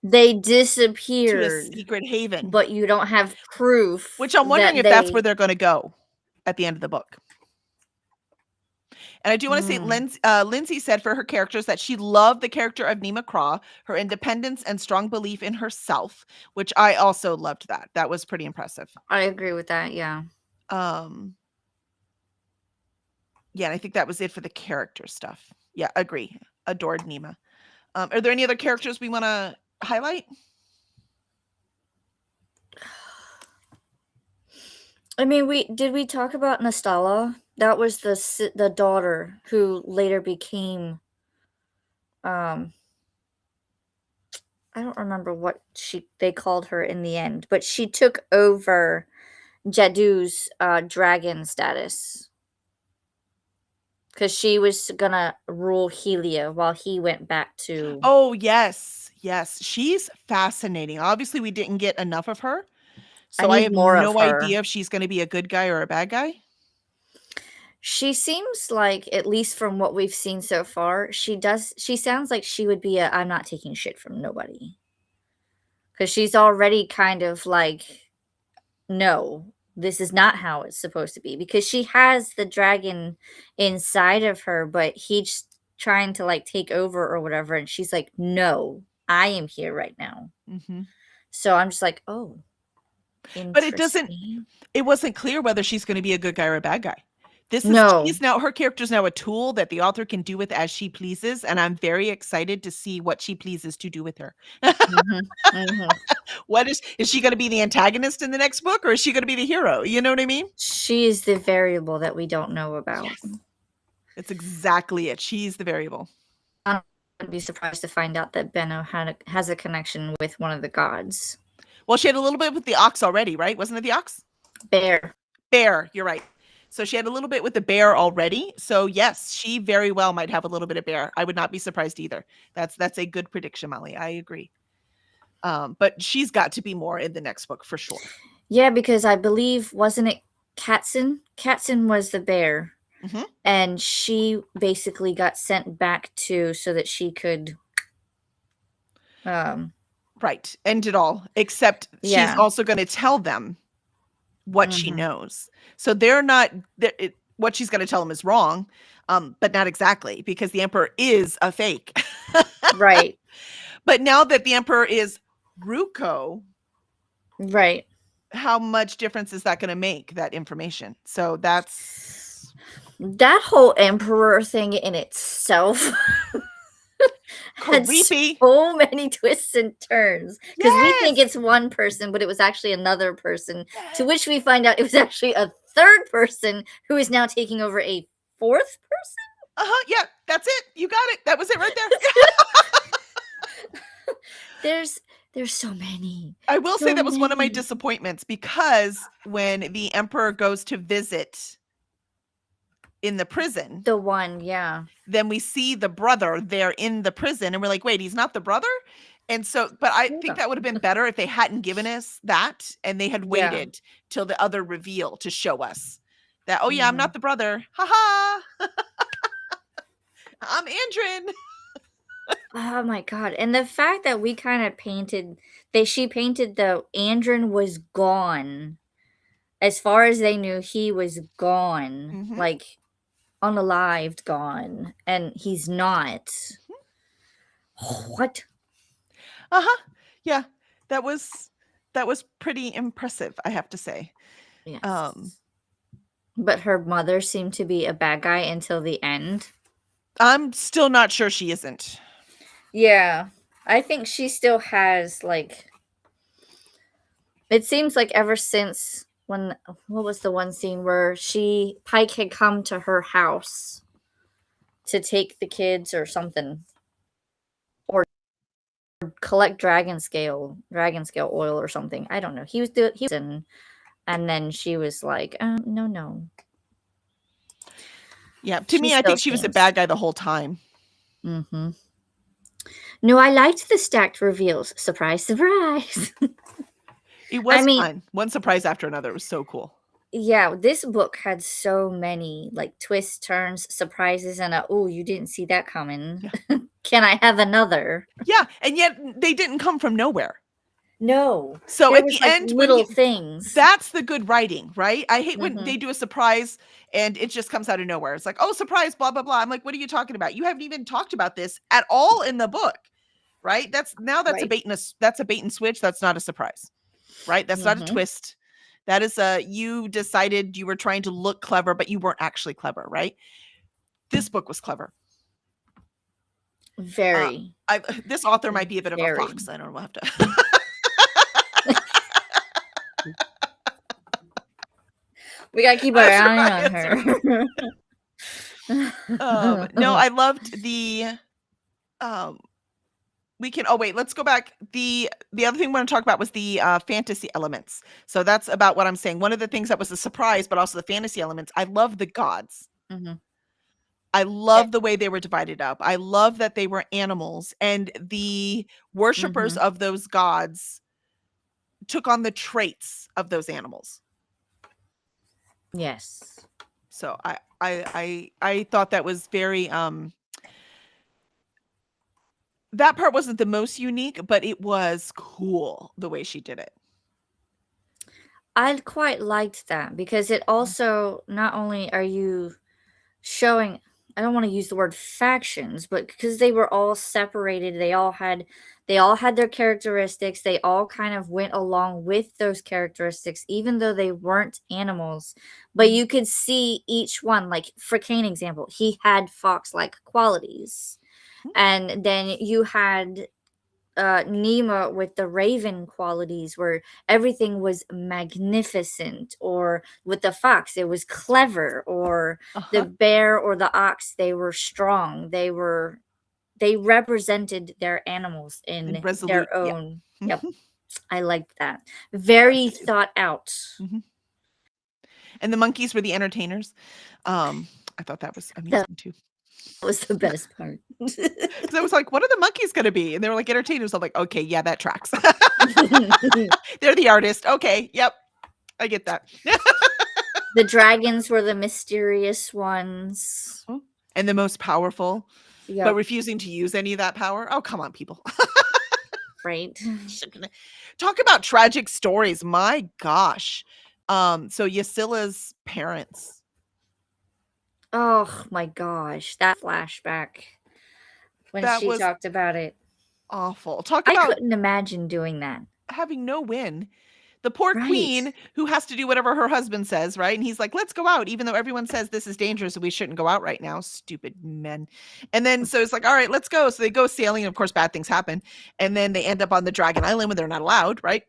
They to a disappeared, secret haven, but you don't have proof which I'm wondering that if that's where they they're going to go at the end of the book. And I do want to say, mm, Lindsay said for her characters that she loved the character of Nima Craw, her independence and strong belief in herself, which I also loved that. That was pretty impressive. I agree with that, yeah. Um, Yeah, and I think that was it for the character stuff. Yeah, agree. Adored Nima. Are there any other characters we wanna highlight? I mean, we talk about Nastala? That was the daughter who later became um I don't remember what they called her in the end, but she took over Jadu's dragon status because she was gonna rule Helia while he went back to. Oh, yes. Yes. She's fascinating. Obviously, we didn't get enough of her. I So I need have more of no her. idea if she's gonna be a good guy or a bad guy. She seems like, at least from what we've seen so far, she sounds like she would be a I'm not taking shit from nobody. Because she's already kind of like, no, this is not how it's supposed to be. Because she has the dragon inside of her, but he's trying to like take over or whatever. And she's like, no, I am here right now. Mhm. So I'm just like, oh, But interesting. it wasn't clear whether she's gonna be a good guy or a bad guy. No. Her character's now a tool that the author can do with as she pleases, and I'm very excited to see what she pleases to do with her. Hmm. Hmm. What is she gonna be the antagonist in the next book, or is she gonna be the hero? You know what I mean? She is the variable that we don't know about. Yes. It's exactly it. She's the variable. I wouldn't be surprised to find out that Benno has a connection with one of the gods. Well, she had a little bit with the ox already, right? Wasn't it the ox? Bear. Bear, you're right. So she had a little bit with the bear already. So yes, she very well might have a little bit of bear. I would not be surprised either. That's a good prediction, Molly. I agree. But she's got to be more in the next book for sure. Yeah, because I believe, wasn't it Katzen? Katzen was the bear. Mhm. And she basically got sent back to so that she could Right. End it all. Except she's yeah. also going to tell them what she Mhm. knows. So they're not what she's going to tell them is wrong, but not exactly because the emperor is a fake. Right. But now that the emperor is Ruko, Right. how much difference is that going to make, that information? So that's That whole emperor thing in itself had creepy. so many twists and turns because we Yes. think it's one person, but it was actually another person, to which we find out it was actually a third person who is now taking over a fourth person. Uh-huh. Yeah, that's it. You got it. That was it right there. There's so many. I will say So that was one of my many. disappointments because when the emperor goes to visit in the prison, The one, yeah. then we see the brother there in the prison and we're like, "Wait, he's not the brother?" And so but I think Yeah. that would have been better if they hadn't given us that and they had Yeah. waited till the other reveal to show us that, "Oh yeah, I'm Mhm. not the brother. Ha ha. I'm Andrin." Oh my god, and the fact that we kinda painted that she painted the Andrin was gone. As far as they knew, he was gone, Mhm. like, unalived gone, and he's not. What? Uh-huh. Yeah. That was that was pretty impressive, I have to say. Um, Yes. But her mother seemed to be a bad guy until the end. I'm still not sure she isn't. Yeah. I think she still has, like, it seems like ever since when what was the one scene where Pike had come to her house to take the kids or something, or collect dragon scale oil or something. I don't know. He was in, and then she was like, no, no. Yeah, to She me, I still think she was a seems. bad guy the whole time. Mm-hmm. No, I liked the stacked reveals. Surprise, surprise. It I was mean, fun. One surprise after another. It was so cool. yeah, this book had so many like twists, turns, surprises, and oh, you didn't see that coming. Yeah. Can I have another? Yeah, and yet they didn't come from nowhere. No, So there at was the like end, when little he things. that's the good writing, right? I hate when Hmm. they do a surprise and it just comes out of nowhere. It's like, "Oh, surprise, blah, blah, blah." I'm like, "What are you talking about? You haven't even talked about this at all in the book." Right? That's Right. a bait and switch. That's not a surprise. Right? That's not a Hmm. twist. That is a you decided you were trying to look clever, but you weren't actually clever, right? This book was clever. Uh, Very, I this author might be a bit of a very. fox. I don't know. We'll have to. We gotta keep our That's eye right. on That's right. her. No, I loved the Um, we can oh, wait, let's go back. The other thing I wanna talk about was the, fantasy elements. So that's about what I'm saying. One of the things that was a surprise, but also the fantasy elements, I love the gods. Mhm. I Eh love the way they were divided up. I love that they were animals, and the worshipers Mhm. of those gods took on the traits of those animals. Yes. So I thought that was very, that part wasn't the most unique, but it was cool the way she did it. I quite liked that because it Mhm. also not only are you showing, I don't wanna use the word factions, but because they were all separated, they all had their characteristics, they all kind of went along with those characteristics even though they weren't animals, but Mhm. you could see each one, like, for Cain example, he had fox-like qualities, Mhm. and then you had Nima with the raven qualities where everything was magnificent, or with the fox, it was clever, or the Uh-huh. bear or the ox, they were strong. They represented their animals And in resolute, their yeah. own. Yep, Mhm. I liked that. Yeah, Very I did too. thought out. Mhm. And the monkeys were the entertainers. Um, I thought that was That amazing too. was the best part. 'Cause I was like, "What are the monkeys gonna be?" And they were like, "Entertainers." I'm like, "Okay, yeah, that tracks." They're the artist. Okay, yep, I get that. The dragons were the mysterious ones. Mhm. And the most powerful, but Yep, refusing to use any of that power. Oh, come on, people. right. Shouldn't talk about tragic stories, my gosh. So Yasila's parents, Oh my gosh, that flashback when that she was talked about it. awful. Talk I about couldn't imagine doing that. having no win. The poor Right. queen who has to do whatever her husband says, right? And he's like, "Let's go out," even though everyone says this is dangerous and we shouldn't go out right now, stupid men. And then so it's like, "All right, let's go." So they go sailing, and of course, bad things happen. And then they end up on the Dragon Island when they're not allowed, right?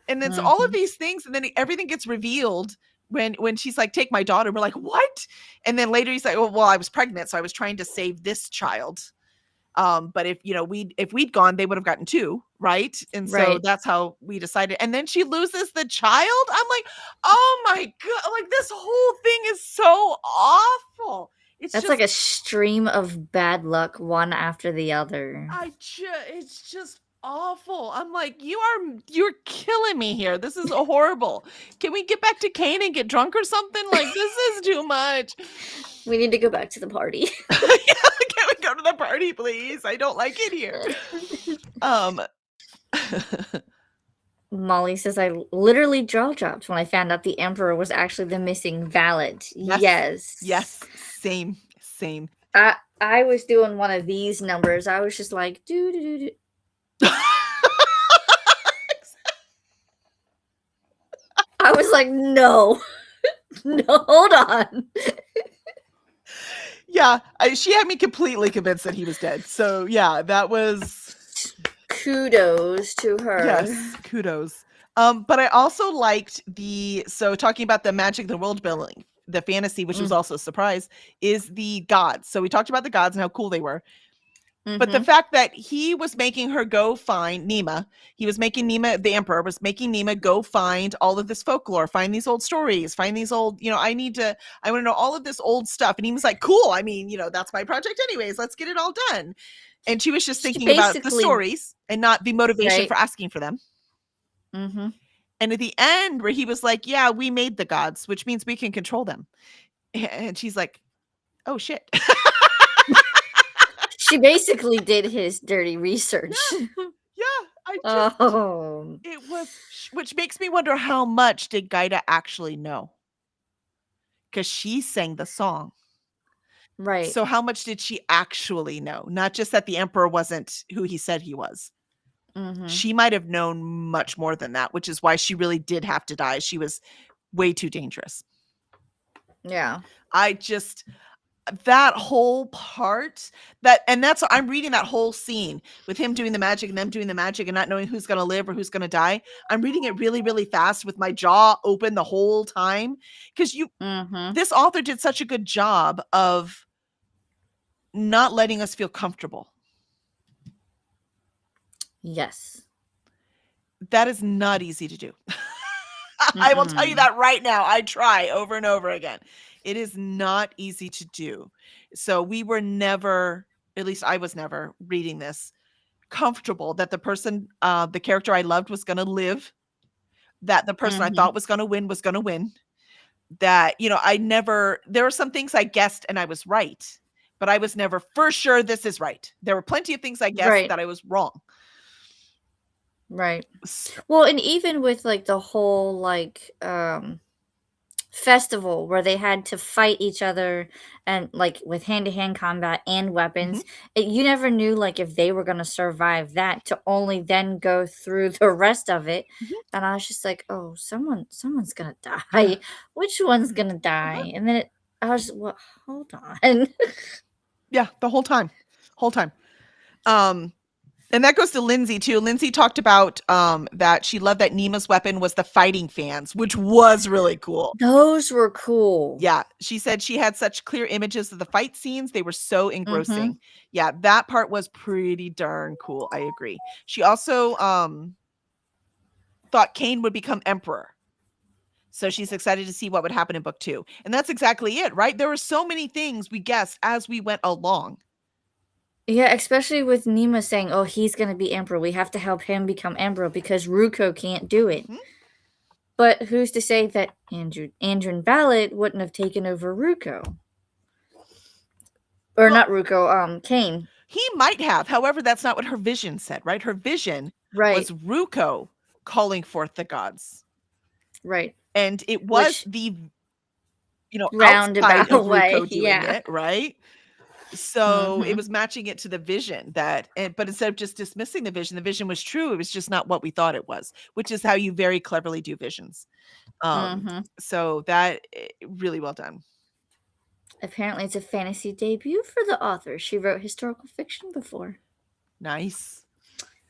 And then so all of Mhm. these things, and then everything gets revealed when she's like, "Take my daughter." We're like, "What?" And then later he's like, "Oh, well, I was pregnant, so I was trying to save this child." But if we'd gone, they would have gotten 2, right? And so Right. that's how we decided. And then she loses the child. I'm like, "Oh my god, like this whole thing is so awful." It's That's like just a stream of bad luck one after the other. it's just awful. I'm like, you're killing me here. This is horrible. Can we get back to Kane and get drunk or something? Like this is too much. We need to go back to the party. Yeah, can we go to the party, please? I don't like it here. Um Molly says, "I literally jaw dropped when I found out the emperor was actually the missing valet." Yes. Yes. Yes. Same. Same. I was doing one of these numbers. I was just like, "Do, do, do, do." I was like, "No. No, hold on." Yeah, she had me completely convinced that he was dead. So, yeah, that was Kudos to her. yes, kudos. But I also liked talking about the magic, the world building, the fantasy, which was Mm, also a surprise, is the gods. So we talked about the gods and how cool they were. But the mhm. fact that he was making her go find Nima, he was making Nima, the emperor was making Nima go find all of this folklore, find these old stories, find these old, I want to know all of this old stuff. And he was like, cool. I mean, that's my project anyways. Let's get it all done. And she was just She thinking about the basically stories and not the motivation right? for asking for them. Mhm. And at the end, where he was like, yeah, we made the gods, which means we can control them. And she's like, oh shit. She basically did his dirty research. Yeah. Oh, It was which makes me wonder how much did Gaida actually know? Because she sang the song. right. So how much did she actually know? Not just that the emperor wasn't who he said he was. Mhm. She might have known much more than that, which is why she really did have to die. She was way too dangerous. Yeah. I just that whole part that's I'm reading that whole scene with him doing the magic and them doing the magic and not knowing who's going to live or who's going to die. I'm reading it really, really fast with my jaw open the whole time because Mhm. this author did such a good job of not letting us feel comfortable. Yes. That is not easy to do. I will tell you Mm-mm. that right now. I try over and over again. It is not easy to do. So we were never, at least I was never reading this, comfortable that the character I loved was gonna live, that the person I Mhm. thought was gonna win, that, I never there were some things I guessed and I was right, but I was never for sure this is right. There were plenty of things I guessed Right, that I was wrong. right. S Well, and even with, like, the whole, like, festival where they had to fight each other and, like, with hand-to-hand combat and Mhm, weapons, you never knew, like, if they were gonna survive that to only then go through the rest of it, mhm. and I was just like, "Oh, someone's gonna die. Which one's gonna Uh-huh. die?" And then I was, "Well, hold on." Yeah, the whole time. Um, and that goes to Lindsay too. Lindsay talked about, that she loved that Nima's weapon was the fighting fans, which was really cool. Those were cool. Yeah, she said she had such clear images of the fight scenes, they were so engrossing. Mhm. Yeah, that part was pretty darn cool, I agree. She also, thought Cain would become emperor, so she's excited to see what would happen in book 2, and that's exactly it, right? There were so many things we guessed as we went along. Yeah, especially with Nima saying, "Oh, he's gonna be emperor. We have to help him become emperor because Ruko can't do it." Mhm. But who's to say that Andrew Ballot wouldn't have taken over Ruko? Or Well, not Ruko, Kane. he might have, however, that's not what her vision said, right? Her vision was Right, Ruko calling forth the gods, right. and it was Which the, outside roundabout of way, Ruko doing yeah. it, right? So, it Mhm, was matching it to the vision but instead of just dismissing the vision was true, it was just not what we thought it was, which is how you very cleverly do visions. mhm. So that really well done. Apparently, it's a fantasy debut for the author. She wrote historical fiction before. Nice.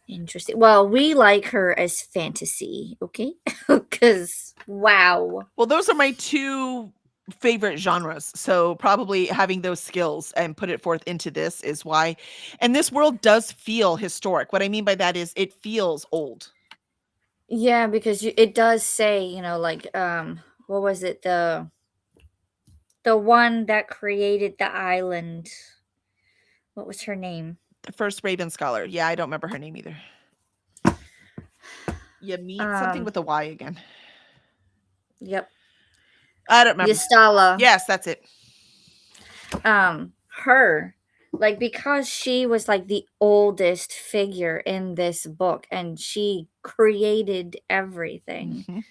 Interesting. Well, we like her as fantasy, okay? Because wow. Well, those are my 2 favorite genres, so probably having those skills and put it forth into this is why, and this world does feel historic. What I mean by that is it feels old. Yeah, because it does say, like, what was it? The one that created the island. What was her name? The first Raven Scholar. Yeah, I don't remember her name either. You meet something Um, with a Y again. yep, I don't remember. Yastala. Yes, that's it. Her, like, because she was like the oldest figure in this book, and she created everything. Mhm.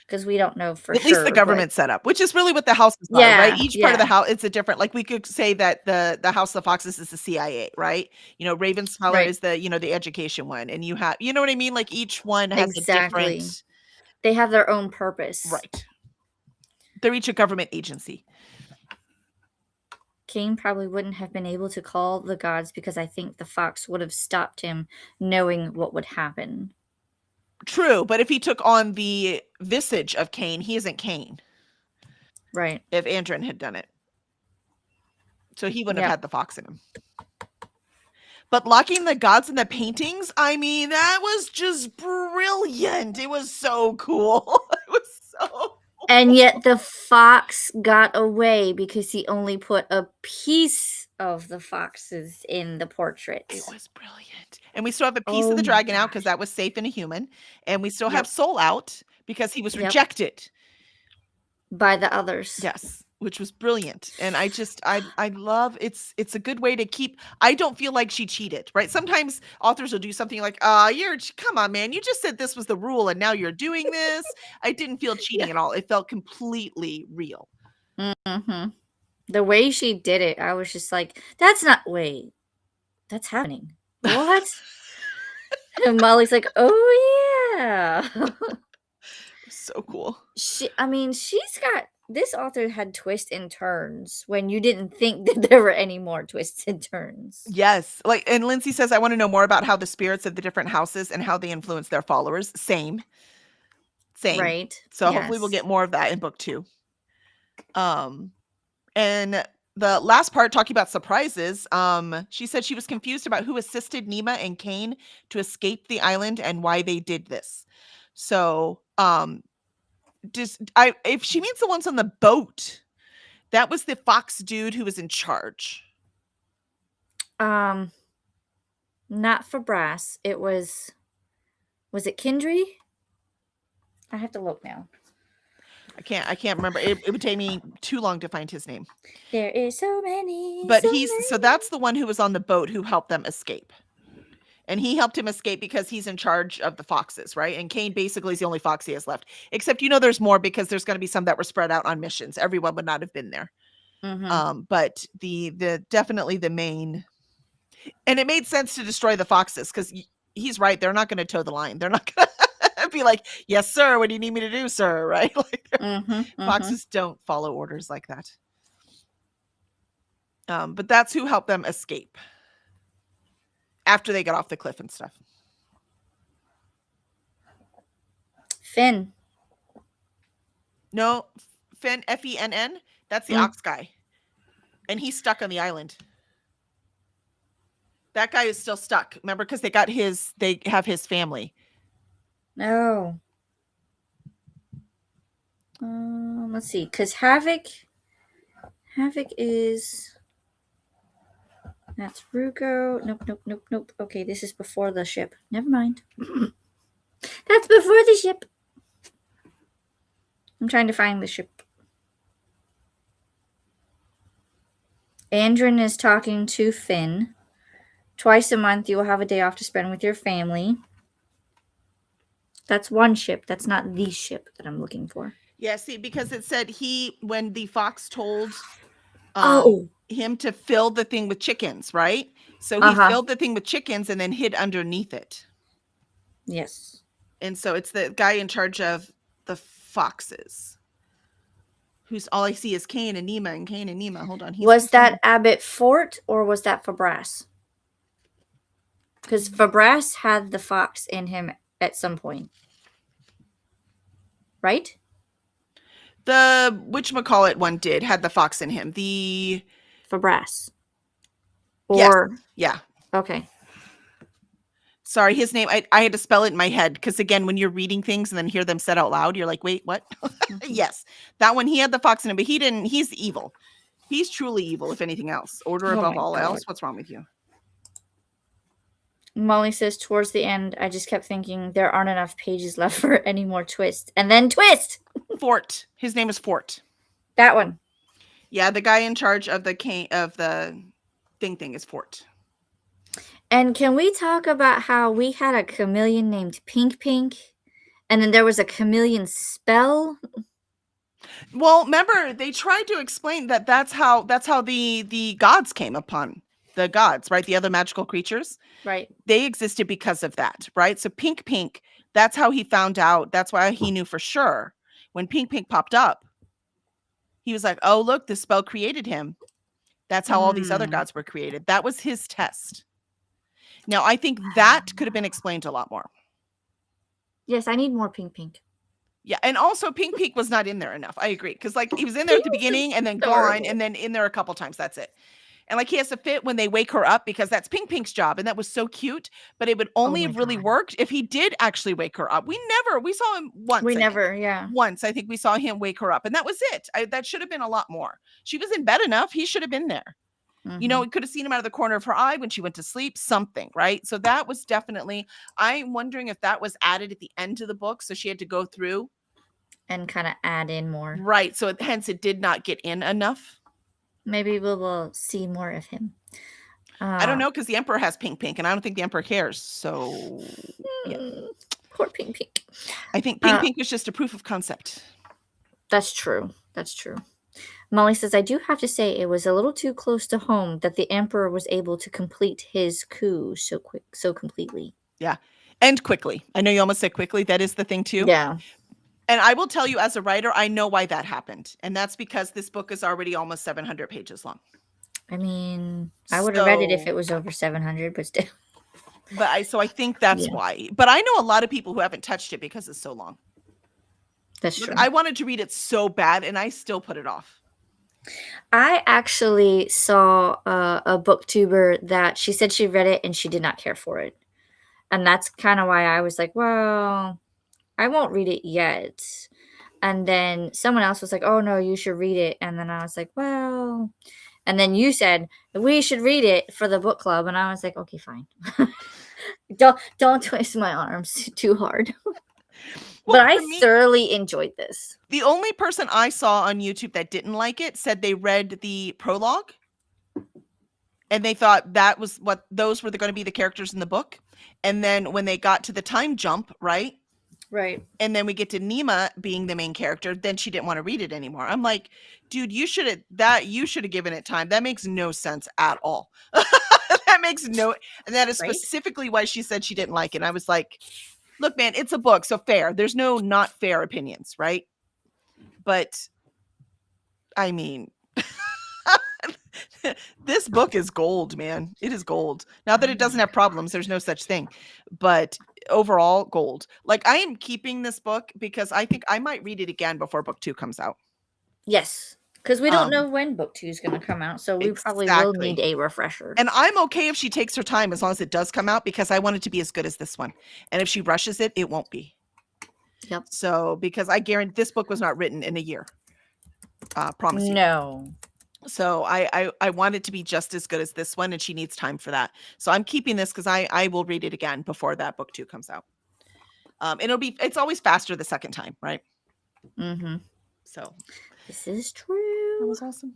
Because we don't know for At least the sure, but government setup, which is really what the houses are, right? yeah, Each part of the yeah, house, it's a different, like, we could say that the House of the Foxes is the CIA, right? Raven Scholar right, is the education one, and you know what I mean? Like, each one has a exactly. different. They have their own purpose. Right. They're each a government agency. Cain probably wouldn't have been able to call the gods because I think the fox would have stopped him knowing what would happen. True, but if he took on the visage of Cain, he isn't Cain, Right. if Andrin had done it. So he wouldn't have Yep. had the fox in him. But locking the gods in the paintings, I mean, that was just brilliant. It was so cool. It was so And yet the fox got away because he only put a piece of the foxes in the it portrait. was brilliant. And we still have a piece of Oh the my dragon out because gosh. that was safe in a human, and we still have Yep. Soul out because he was Yep. rejected. By the others. Yes, which was brilliant, and I love it's a good way to keep. I don't feel like she cheated, right? Sometimes authors will do something like, come on, man, you just said this was the rule and now you're doing this." I didn't feel Yeah. cheating at all. It felt completely real. Mhm. The way she did it, I was just like, "That's not wait, that's happening. What?" And Molly's like, "Oh, yeah." So cool. She's got this author had twists and turns when you didn't think that there were any more twists and turns. Yes, like, and Lindsay says, "I wanna know more about how the spirits of the different houses and how they influence their followers." Same, same. Right. So hopefully we'll Yes. get more of that in book 2. Um And the last part talking about surprises, she said she was confused about who assisted Nima and Cain to escape the island and why they did this. So, if she means the ones on the boat, that was the fox dude who was in charge. Not for Brass. It was it Kindry? I have to look now. I can't remember. It would take me too long to find his name. There is so many. But so that's the one who was on the boat who helped them escape. And he helped him escape because he's in charge of the foxes, right? And Cain basically is the only fox he has left. Except there's more because there's going to be some that were spread out on missions. Everyone would not have been there. But the definitely the main, and it made sense to destroy the foxes because he's right. They're not going to toe the line. They're not going to be like, yes, sir. What do you need me to do, sir? Right? Like foxes don't follow orders like that. But that's who helped them escape after they got off the cliff and stuff. Finn. No, Finn, Fenn. That's the ox guy. And he's stuck on the island. That guy is still stuck. Remember, because they have his family. No. Let's see. Because Havoc is... That's Ruko. Nope. Okay, this is before the ship. Never mind. That's before the ship. I'm trying to find the ship. Andrin is talking to Finn. Twice a month, you will have a day off to spend with your family. That's one ship. That's not the ship that I'm looking for. Yeah, see, because it said when the fox told him to fill the thing with chickens, right? So he filled the thing with chickens and then hid underneath it. Yes. And so it's the guy in charge of the foxes. Who's all I see is Cain and Nima. Hold on. Was that Abbott Fort or was that Fabras? Because Fabras had the fox in him at some point. Right? The whatchamacallit one had the fox in him. The Fabras. Or yeah. Okay. Sorry, his name. I had to spell it in my head because again, when you're reading things and then hear them said out loud, you're like, wait, what? Yes, that one. He had the fox in him, but he didn't. He's evil. He's truly evil, if anything else. Order above all else. What's wrong with you? Molly says towards the end, I just kept thinking there aren't enough pages left for any more twist. And then twist! Fort. His name is Fort. That one. Yeah, the guy in charge of the thing is Fort. And can we talk about how we had a chameleon named Pink Pink? And then there was a chameleon spell? Well, remember, they tried to explain that's how the gods came upon the gods, right? The other magical creatures. Right. They existed because of that, right? So Pink Pink, that's how he found out. That's why he knew for sure. When Pink Pink popped up, he was like, oh, look, this spell created him. That's how all these other gods were created. That was his test. Now, I think that could have been explained a lot more. Yes, I need more Pink Pink. Yeah, and also Pink Pink was not in there enough. I agree. Because he was in there at the beginning and then gone and then in there a couple times. That's it. And he has to fit when they wake her up because that's Pink Pink's job. And that was so cute. But it would only have really worked if he did actually wake her up. We saw him once. Once, I think we saw him wake her up. And that was it. That should have been a lot more. She was in bed enough. He should have been there. We could have seen him out of the corner of her eye when she went to sleep, something, right? So that was definitely, I'm wondering if that was added at the end of the book. So she had to go through. And kind of add in more. Right. So hence it did not get in enough. Maybe we will see more of him. I don't know because the Emperor has Pink Pink, and I don't think the Emperor cares. So, yeah. Poor Pink Pink. I think Pink Pink was just a proof of concept. That's true. Molly says, I do have to say it was a little too close to home that the Emperor was able to complete his coup so completely. Yeah, and quickly. I know you almost said quickly. That is the thing too. Yeah. And I will tell you as a writer, I know why that happened. And that's because this book is already almost 700 pages long. I mean, I would have read it if it was over 700, but still. So I think that's why. But I know a lot of people who haven't touched it because it's so long. That's true. I wanted to read it so bad and I still put it off. I actually saw a booktuber that she said she read it and she did not care for it. And that's kind of why I was like, well, I won't read it yet. And then someone else was like, oh no, you should read it. And then I was like, well, and then you said we should read it for the book club. And I was like, okay, fine. Don't twist my arms too hard. But Well, I for me, thoroughly enjoyed this. the only person I saw on YouTube that didn't like it said they read the prologue and they thought that was what those were going to be the characters in the book. And then when they got to the time jump, right? Right. And then we get to Nima being the main character, then she didn't want to read it anymore. I'm like, dude, you should have given it time. That makes no sense at all. That makes no, and that is Right? specifically why she said she didn't like it. And I was like, look, man, it's a book, so fair. There's no not fair opinions, right? But I mean, this book is gold, man. It is gold. Not that it doesn't have problems, there's no such thing. But overall, gold. Like, I am keeping this book because I think I might read it again before book 2 comes out. Yes. Because we don't Um, know when book 2 is going to come out. So we probably will need exactly. a refresher. And I'm okay if she takes her time as long as it does come out because I want it to be as good as this one. And if she rushes it, it won't be. Yep. So, because I guarantee this book was not written in a year. Promise you. No. So I want it to be just as good as this one, and she needs time for that. So I'm keeping this because I will read it again before that book 2 comes out. It's always faster the second time, right? Mm-hmm. So This is that true. was awesome.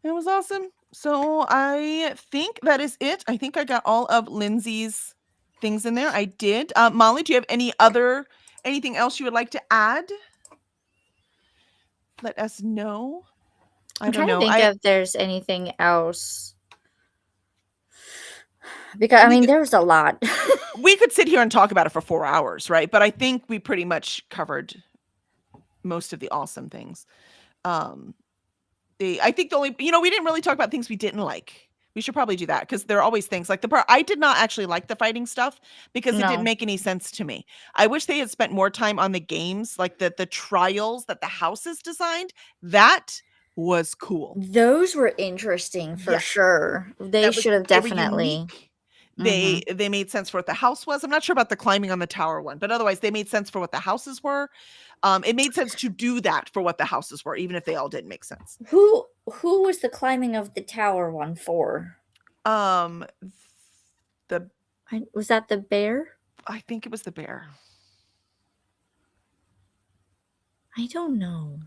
It was awesome. So I think that is it. I think I got all of Lindsay's things in there. I did. Molly, do you have anything else you would like to add? Let us know. I I'm don't trying to know. think if there's anything else. Because, I mean, there's a lot. We could sit here and talk about it for 4 hours, right? But I think we pretty much covered most of the awesome things. I think the only, we didn't really talk about things we didn't like. We should probably do that because there are always things like the part I did not actually like the fighting stuff because it didn't No. make any sense to me. I wish they had spent more time on the games, like the trials that the houses designed. That was cool. Those were interesting for Yes. sure. They should have They were definitely. unique. They made sense for what the house was. I'm not sure about the climbing on the tower one, but otherwise they made sense for what the houses were. It made sense to do that for what the houses were, even if they all didn't make sense. Who was the climbing of the tower one for? Um, the Was that the bear? I think it was the bear. I don't know.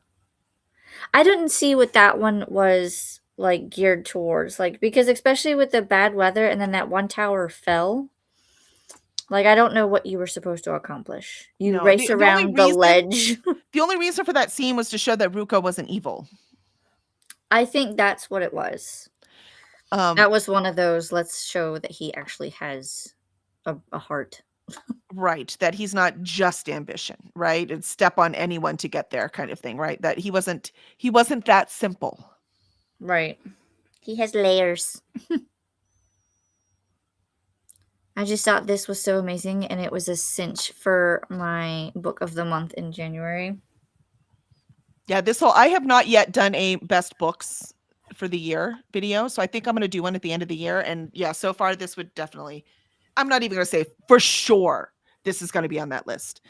I didn't see what that one was like geared towards, like because especially with the bad weather and then that one tower fell. Like I don't know what you were supposed to accomplish. You No, race around the ledge. the only reason for that scene was to show that Ruko wasn't evil. I think that's what it was. That was one of those, let's show that he actually has a heart. Right, that he's not just ambition, right? And step on anyone to get there kind of thing, right? That he wasn't that simple. Right. He has layers. I just thought this was so amazing and it was a cinch for my book of the month in January. Yeah, I have not yet done a best books for the year video, so I think I'm going to do one at the end of the year. And yeah, so far this would definitely, I'm not even going to say for sure this is going to be on that list.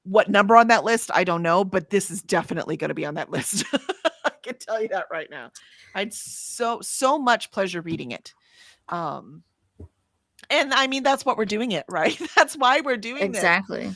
What number on that list, I don't know, but this is definitely going to be on that list. I can tell you that right now. I had so much pleasure reading it. And I mean, that's what we're doing it, right? That's why we're doing this. Exactly.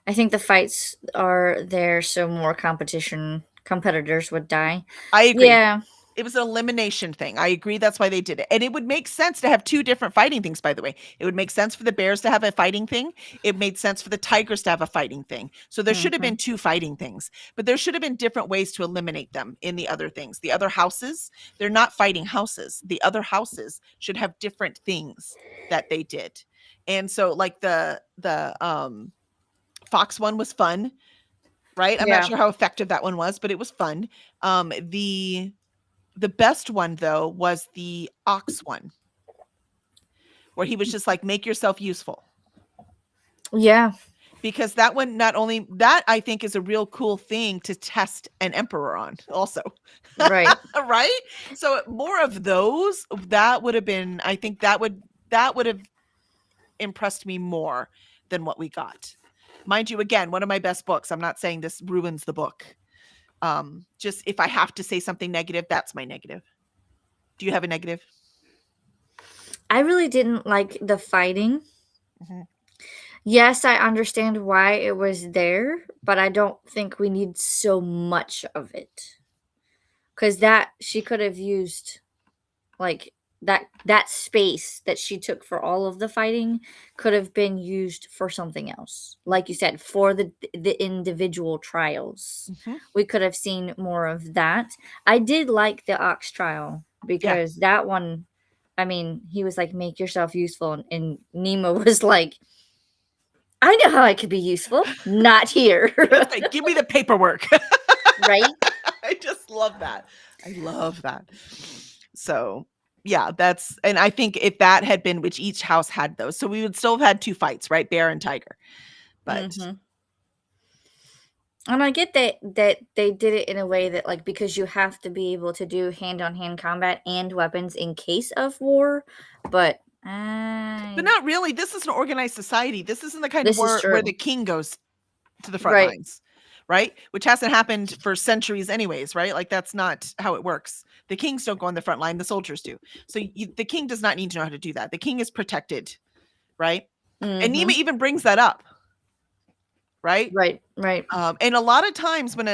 I think the fights are there so more competitors would die. I agree. Yeah. It was an elimination thing. I agree that's why they did it. And it would make sense to have 2 different fighting things, by the way. It would make sense for the bears to have a fighting thing. It made sense for the tigers to have a fighting thing. So there should have been 2 fighting things, but there should have been different ways to eliminate them in the other things. The other houses, they're not fighting houses. The other houses should have different things that they did. And so like the fox one was fun, right? I'm not sure how effective that one was, but it was fun. The best one though was the ox one, where he was just like, make yourself useful. Yeah. because that one not only that I think is a real cool thing to test an emperor on also. Right. Right? So more of those, that would have been I think that would have impressed me more than what we got. Mind you, again, one of my best books. I'm not saying this ruins the book. Just if I have to say something negative, that's my negative. Do you have a negative? I really didn't like the fighting. Mhm. Yes, I understand why it was there, but I don't think we need so much of it. Cause that she could have used, like, that space that she took for all of the fighting could have been used for something else. Like you said, for the individual trials. Mhm. We could have seen more of that. I did like the Ox trial Yeah. because that one, I mean, he was like, "Make yourself useful," and Nemo was like, "I know how I could be useful. Not here." Just like, give me the paperwork. Right? I just love that. I love that. So, yeah, that's and I think if that had been which each house had those, so we would still have had 2 fights, right? Bear and tiger. But Mhm. And I get that they did it in a way that, like, because you have to be able to do hand-on-hand combat and weapons in case of war, but but I not really. This is an organized society. This isn't the kind of this is war where true. the king goes to the front Right. lines, right? Which hasn't happened for centuries anyways, right? Like that's not how it works. The kings don't go on the front line, the soldiers do. So the king does not need to know how to do that. The king is protected, right? And Nima Mhm. even brings that up, right? Right, right. And a lot of times when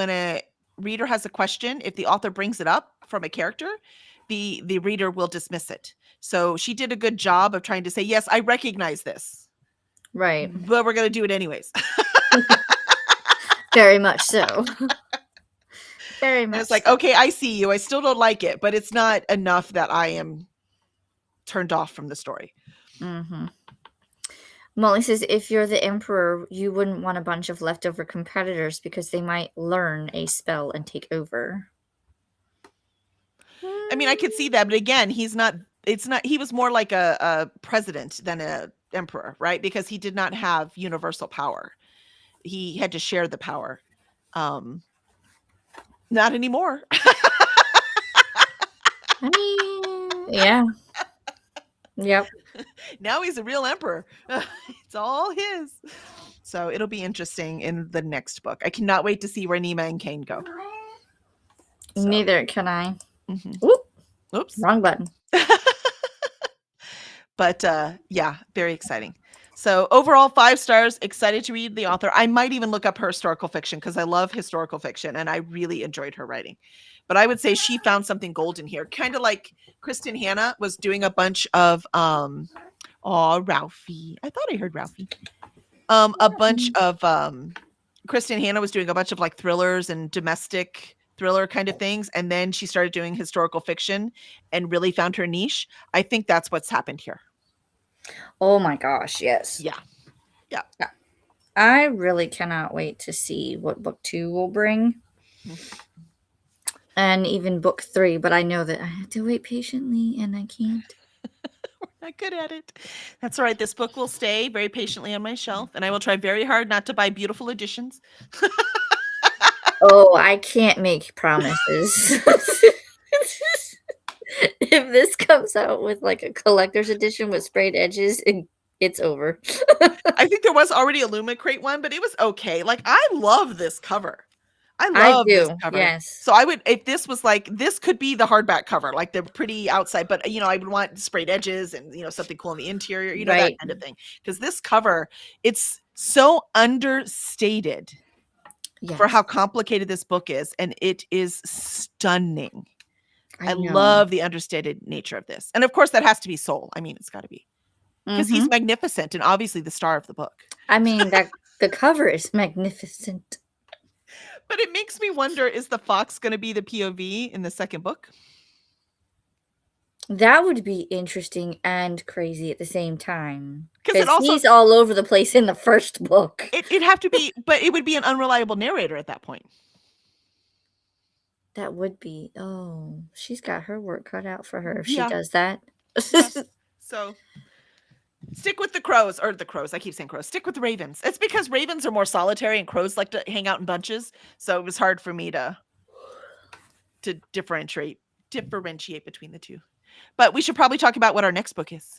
a reader has a question, if the author brings it up from a character, the reader will dismiss it. So she did a good job of trying to say, yes, I recognize this, Right. but we're gonna do it anyways. Very much so. Very And it's much like, so. okay, I see you. I still don't like it, but it's not enough that I am turned off from the story. Mhm. Molly says, "If you're the emperor, you wouldn't want a bunch of leftover competitors because they might learn a spell and take over." I mean, I could see that, but again, he's not. It's not. He was more like a president than a emperor, right? Because he did not have universal power. He had to share the power. Um, Not anymore. I mean, yeah. Yep. Now he's a real emperor. It's all his. So it'll be interesting in the next book. I cannot wait to see where Nima and Kane go. So, Neither can I. mhm. Oop, Oops. wrong button. But yeah, very exciting. So overall, 5 stars. Excited to read the author. I might even look up her historical fiction because I love historical fiction and I really enjoyed her writing. But I would say she found something golden here, kind of like Kristen Hanna was doing a bunch of oh Ralphie. I thought I heard Ralphie. A bunch Mhm. of Kristen Hanna was doing a bunch of like thrillers and domestic thriller kind of things, and then she started doing historical fiction and really found her niche. I think that's what's happened here. Oh my gosh, yes. Yeah. Yeah. Yeah. I really cannot wait to see what book 2 will bring, Mhm. and even book 3, but I know that I have to wait patiently, and I can't. Not good at it. That's all right. This book will stay very patiently on my shelf, and I will try very hard not to buy beautiful editions. Oh, I can't make promises. If this comes out with, like, a collector's edition with sprayed edges, it's over. I think there was already a Luma Crate one, but it was okay. Like, I love this cover. I I love this do, cover. yes. So I would if this was like this could be the hardback cover, like the pretty outside, but I would want sprayed edges and something cool in the interior, that Right. kind of thing. Because this cover, it's so understated for Yes. how complicated this book is, and it is stunning. I I know. love the understated nature of this. And of course that has to be Soul. I mean, it's gotta be. Because he's Mhm. magnificent and obviously the star of the book. I mean, that the cover is magnificent. But it makes me wonder, is the fox gonna be the POV in the second book? That would be interesting and crazy at the same time, Because it because also he's all over the place in the first book. it'd have to be, but it would be an unreliable narrator at that point. That would be, she's got her work cut out for her if she Yeah, does that. yeah. So, Stick with the crows, or the crows. I keep saying crows. Stick with the ravens. It's because ravens are more solitary and crows like to hang out in bunches. So it was hard for me to differentiate between the two. But we should probably talk about what our next book is.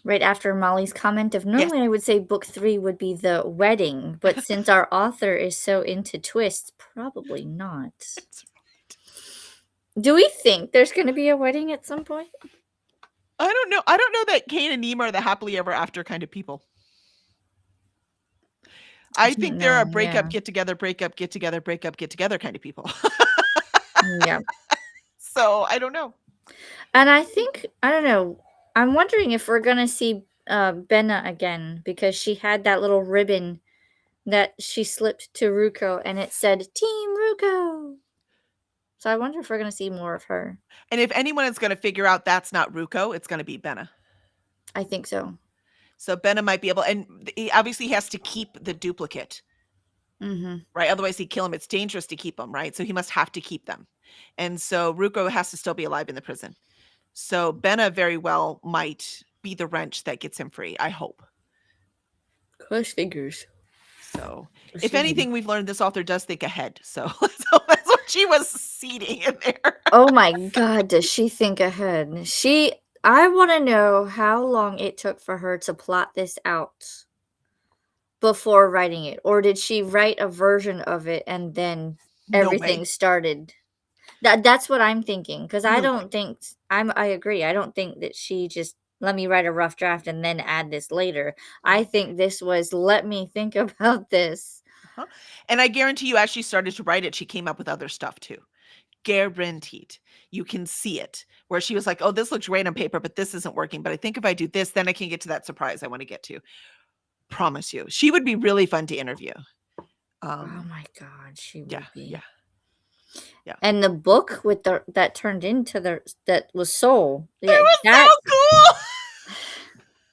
Right after Molly's comment of Yes. normally I would say book 3 would be The Wedding, but since our author is so into twists, probably not. That's right. Do we think there's going to be a wedding at some point? I don't know. I don't know that Cain and Nemo are the happily ever after kind of people. I think they're a breakup, get together, breakup, get together, breakup, get together kind of people. Yeah. So I don't know. And I think, I don't know, I'm wondering if we're going to see Benna again, because she had that little ribbon that she slipped to Ruko and it said Team Ruko. So I wonder if we're going to see more of her. And if anyone is going to figure out that's not Ruko, it's going to be Benna. I think so. So Benna might be able, and he obviously has to keep the duplicate, right? Otherwise he'd kill him. It's dangerous to keep them, right? So he must have to keep them. And so Ruko has to still be alive in the prison. So Benna very well might be the wrench that gets him free, I hope. Cross fingers. So if anything, we've learned this author does think ahead. So that's what she was seeding in there. Oh my God, does she think ahead? I want to know how long it took for her to plot this out before writing it. Or did she write a version of it and then everything started? That's what I'm thinking. Because I don't think, I agree. I don't think that she just let me write a rough draft and then add this later. I think this was, let me think about this. And I guarantee you, as she started to write it, she came up with other stuff too. Guaranteed. You can see it where she was like, oh, this looks great on paper, but this isn't working. But I think if I do this, then I can get to that surprise I want to get to. Promise you. She would be really fun to interview. Oh my God, she would be. Yeah. And the book with that turned into that was Soul. Yeah, it was so cool.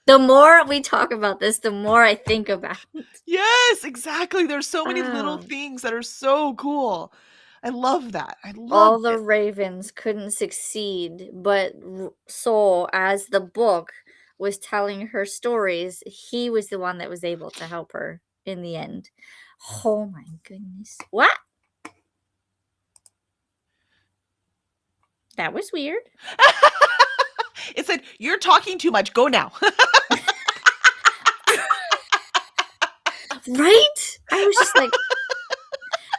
The more we talk about this, the more I think about it. Yes, exactly. There's so many little things that are so cool. I love that. I love all the ravens couldn't succeed, but Soul, as the book was telling her stories, he was the one that was able to help her in the end. Oh my goodness. What? That was weird. It said, you're talking too much. Go now. Right? I was just like,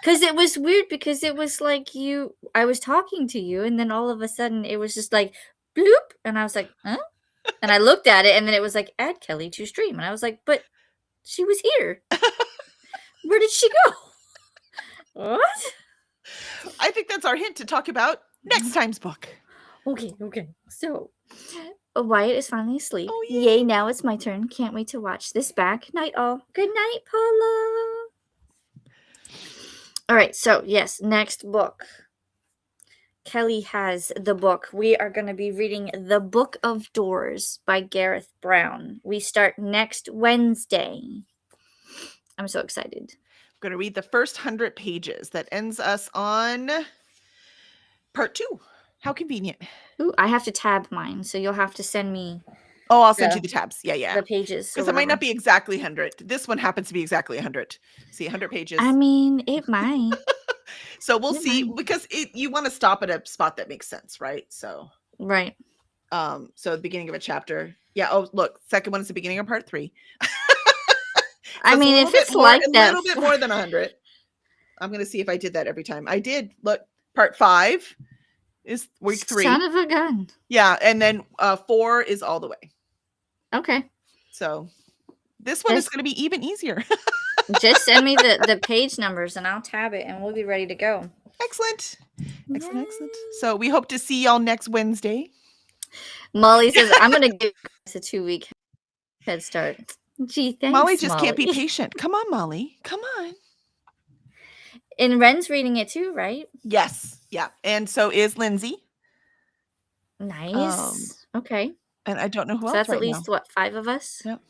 because it was weird, because it was like I was talking to you, and then all of a sudden it was just like, bloop. And I was like, huh? And I looked at it, and then it was like, add Kelly to stream. And I was like, but she was here. Where did she go? What? I think that's our hint to talk about next time's book. Okay. So, Wyatt is finally asleep. Oh, yay, now it's my turn. Can't wait to watch this back. Night all. Good night, Paula. All right, so yes, next book. Kelly has the book. We are going to be reading The Book of Doors by Gareth Brown. We start next Wednesday. I'm so excited. I'm going to read the first 100 pages. That ends us on part 2. How convenient. Ooh, I have to tab mine, so you'll have to send me. Oh, I'll send you the tabs. Yeah. The pages. Because it might not be exactly 100. This one happens to be exactly 100. See, 100 pages. I mean, it might. So we'll see, because you want to stop at a spot that makes sense, right? So right. So the beginning of a chapter. Yeah. Oh, look, second one is the beginning of part 3. I mean, if it's like that, a little bit more than 100. I'm going to see if I did that every time. I did. Look, part 5 is week 3. Son of a gun. Yeah, and then 4 is all the way. Okay. So this one is going to be even easier. Just send me the page numbers and I'll tab it and we'll be ready to go. Excellent. So we hope to see y'all next Wednesday. Molly says, I'm going to give us a 2-week head start. Gee, thanks, Molly just can't be patient. Come on, Molly. Come on. And Ren's reading it too, right? Yes. Yeah. And so is Lindsay. Nice. Okay. And I don't know who else. So that's right at least, now. 5 of us? Yep.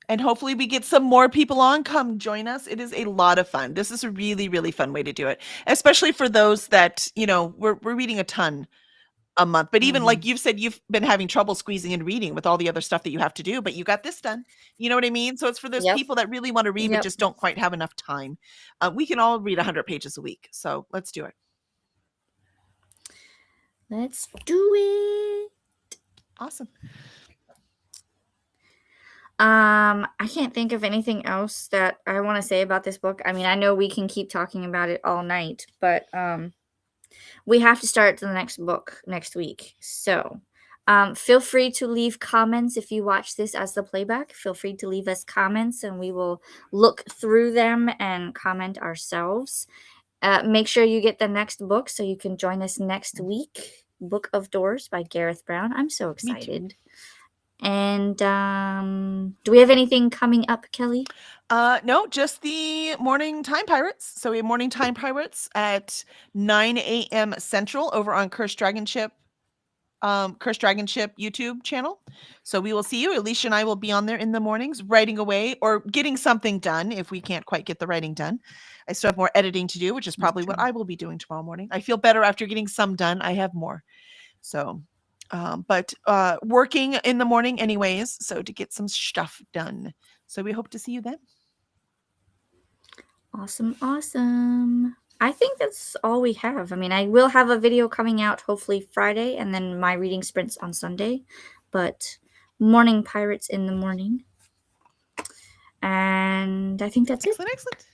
And hopefully we get some more people on. Come join us. It is a lot of fun. This is a really, really fun way to do it, especially for those that, we're reading a ton a month, but even like Mhm. you've said, you've been having trouble squeezing in reading with all the other stuff that you have to do, but you got this done. You know what I mean? So it's for those Yep. people that really wanna read but Yep. just don't quite have enough time. We can all read 100 pages a week, so let's do it. Let's do it. Awesome. I can't think of anything else that I wanna say about this book. I mean, I know we can keep talking about it all night, but, we have to start the next book next week. So, feel free to leave comments if you watch this as the playback. Feel free to leave us comments and we will look through them and comment ourselves. Make sure you get the next book so you can join us next week. Book of Doors by Gareth Brown. I'm so Me too. excited. And do we have anything coming up, Kelly? No, just the Morning Time Pirates. So we have Morning Time Pirates at 9 a.m. Central over on Cursed Dragon Ship YouTube channel. So we will see you. Alicia and I will be on there in the mornings, writing away or getting something done if we can't quite get the writing done. I still have more editing to do, which is That's probably what true. I will be doing tomorrow morning. I feel better after getting some done. I have more. So, but working in the morning anyways, so to get some stuff done. So we hope to see you then. Awesome, awesome. I think that's all we have. I mean, I will have a video coming out hopefully Friday and then my reading sprints on Sunday, but morning pirates in the morning. And I think that's it. Excellent, excellent.